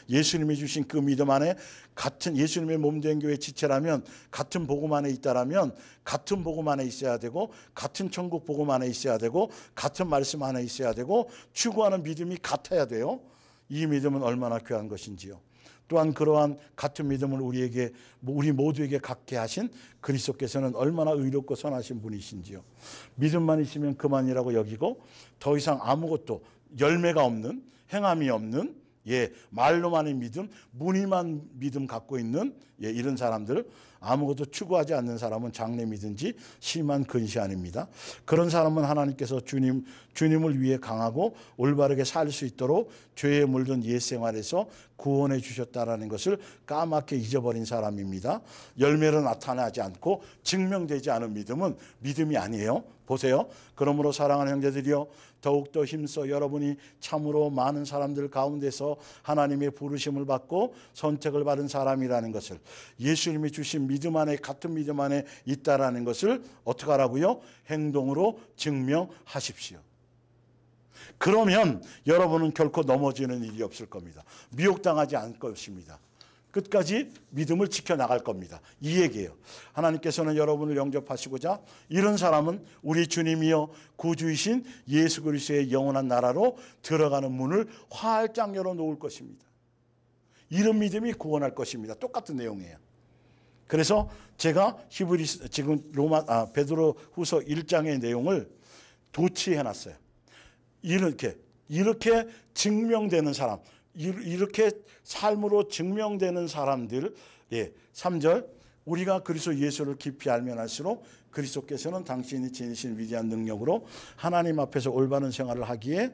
A: 예수님이 주신 그 믿음 안에 같은 예수님의 몸된 교회 지체라면, 같은 복음 안에 있다라면 같은 복음 안에 있어야 되고, 같은 천국 복음 안에 있어야 되고, 같은 말씀 안에 있어야 되고, 추구하는 믿음이 같아야 돼요. 이 믿음은 얼마나 귀한 것인지요. 또한 그러한 같은 믿음을 우리 모두에게 갖게 하신 그리스도께서는 얼마나 의롭고 선하신 분이신지요. 믿음만 있으면 그만이라고 여기고, 더 이상 아무것도 열매가 없는, 행함이 없는, 말로만의 믿음, 무늬만 믿음 갖고 있는 이런 사람들, 아무것도 추구하지 않는 사람은 장래미든지 심한 근시안입니다. 그런 사람은 하나님께서 주님을 위해 강하고 올바르게 살 수 있도록 죄에 물든 옛 생활에서 구원해 주셨다라는 것을 까맣게 잊어버린 사람입니다. 열매로 나타나지 않고 증명되지 않은 믿음은 믿음이 아니에요. 보세요. 그러므로 사랑하는 형제들이여, 더욱더 힘써 여러분이 참으로 많은 사람들 가운데서 하나님의 부르심을 받고 선택을 받은 사람이라는 것을, 예수님이 주신 인정하신 믿음 안에, 같은 믿음 안에 있다라는 것을 어떻게 하라고요? 행동으로 증명하십시오. 그러면 여러분은 결코 넘어지는 일이 없을 겁니다. 미혹당하지 않을 것입니다. 끝까지 믿음을 지켜나갈 겁니다. 이 얘기예요. 하나님께서는 여러분을 영접하시고자 이런 사람은 우리 주님이여 구주이신 예수 그리스도의 영원한 나라로 들어가는 문을 활짝 열어놓을 것입니다. 이런 믿음이 구원할 것입니다. 똑같은 내용이에요. 그래서 제가 지금 베드로 후서 1장의 내용을 도치해 놨어요. 이렇게 증명되는 사람, 이렇게 삶으로 증명되는 사람들, 3절, 우리가 그리스도 예수를 깊이 알면 알수록 그리스도께서는 당신이 지니신 위대한 능력으로 하나님 앞에서 올바른 생활을 하기에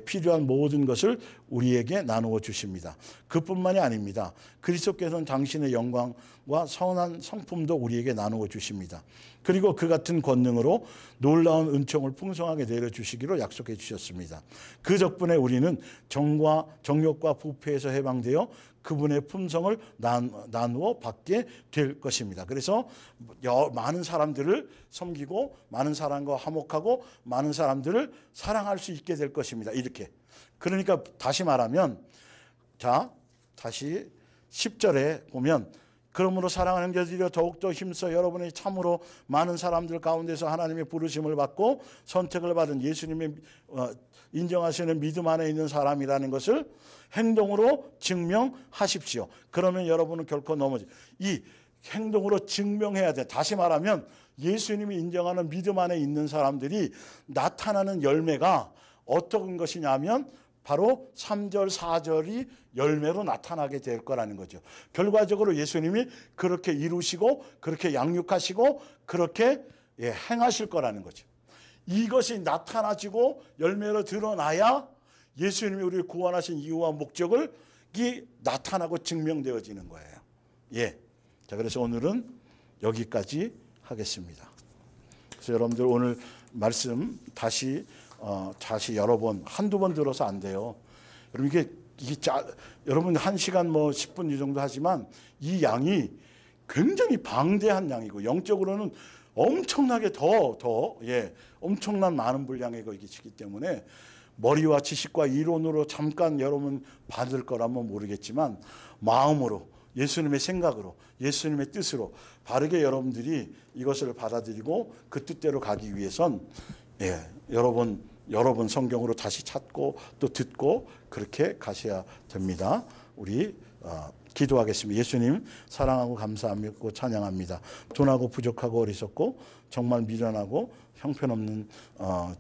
A: 필요한 모든 것을 우리에게 나누어 주십니다. 그뿐만이 아닙니다. 그리스도께서는 당신의 영광과 선한 성품도 우리에게 나누어 주십니다. 그리고 그 같은 권능으로 놀라운 은총을 풍성하게 내려주시기로 약속해 주셨습니다. 그 덕분에 우리는 정욕과 부패에서 해방되어 그분의 품성을 나누어 받게 될 것입니다. 그래서 많은 사람들을 섬기고 많은 사람과 화목하고 많은 사람들을 사랑할 수 있게 될 것입니다. 이렇게. 그러니까 다시 말하면, 다시 10절에 보면, 그러므로 사랑하는 자들이여 더욱더 힘써 여러분이 참으로 많은 사람들 가운데서 하나님의 부르심을 받고 선택을 받은 예수님의 인정하시는 믿음 안에 있는 사람이라는 것을 행동으로 증명하십시오. 그러면 여러분은 결코 이 행동으로 증명해야 돼. 다시 말하면 예수님이 인정하는 믿음 안에 있는 사람들이 나타나는 열매가 어떤 것이냐면 바로 3절, 4절이 열매로 나타나게 될 거라는 거죠. 결과적으로 예수님이 그렇게 이루시고 그렇게 양육하시고 그렇게 행하실 거라는 거죠. 이것이 나타나지고 열매로 드러나야 예수님이 우리를 구원하신 이유와 목적이 나타나고 증명되어지는 거예요. 자, 그래서 오늘은 여기까지 하겠습니다. 그래서 여러분들 오늘 말씀 다시 여러 번, 한두 번 들어서 안 돼요. 여러분 여러분 1시간 10분 이 정도 하지만 이 양이 굉장히 방대한 양이고 영적으로는 엄청나게 엄청난 많은 분량의 것이기 때문에 머리와 지식과 이론으로 잠깐 여러분 받을 거라면 모르겠지만 마음으로 예수님의 생각으로 예수님의 뜻으로 바르게 여러분들이 이것을 받아들이고 그 뜻대로 가기 위해선 여러 번 성경으로 다시 찾고 또 듣고 그렇게 가셔야 됩니다. 우리 기도하겠습니다. 예수님 사랑하고 감사하고 찬양합니다. 둔하고 부족하고 어리석고 정말 미련하고 형편없는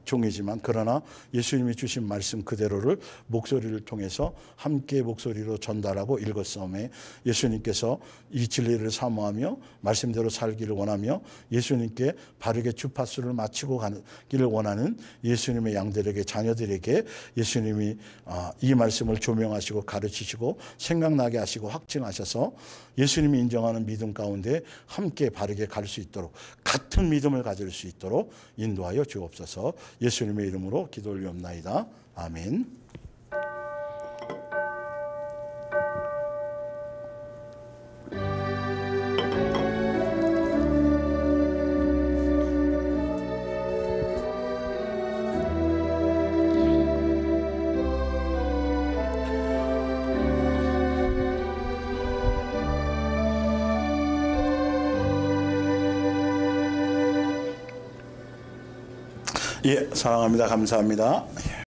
A: 종이지만 그러나 예수님이 주신 말씀 그대로를 목소리를 통해서 함께 목소리로 전달하고 읽었사오매 예수님께서 이 진리를 사모하며 말씀대로 살기를 원하며 예수님께 바르게 주파수를 맞추고 가기를 원하는 예수님의 양들에게 자녀들에게 예수님이 이 말씀을 조명하시고 가르치시고 생각나게 하시고 확증하셔서 예수님이 인정하는 믿음 가운데 함께 바르게 갈 수 있도록 같은 믿음을 가질 수 있도록 인도하여 주옵소서. 예수님의 이름으로 기도 올리옵나이다. 아멘. 사랑합니다. 감사합니다.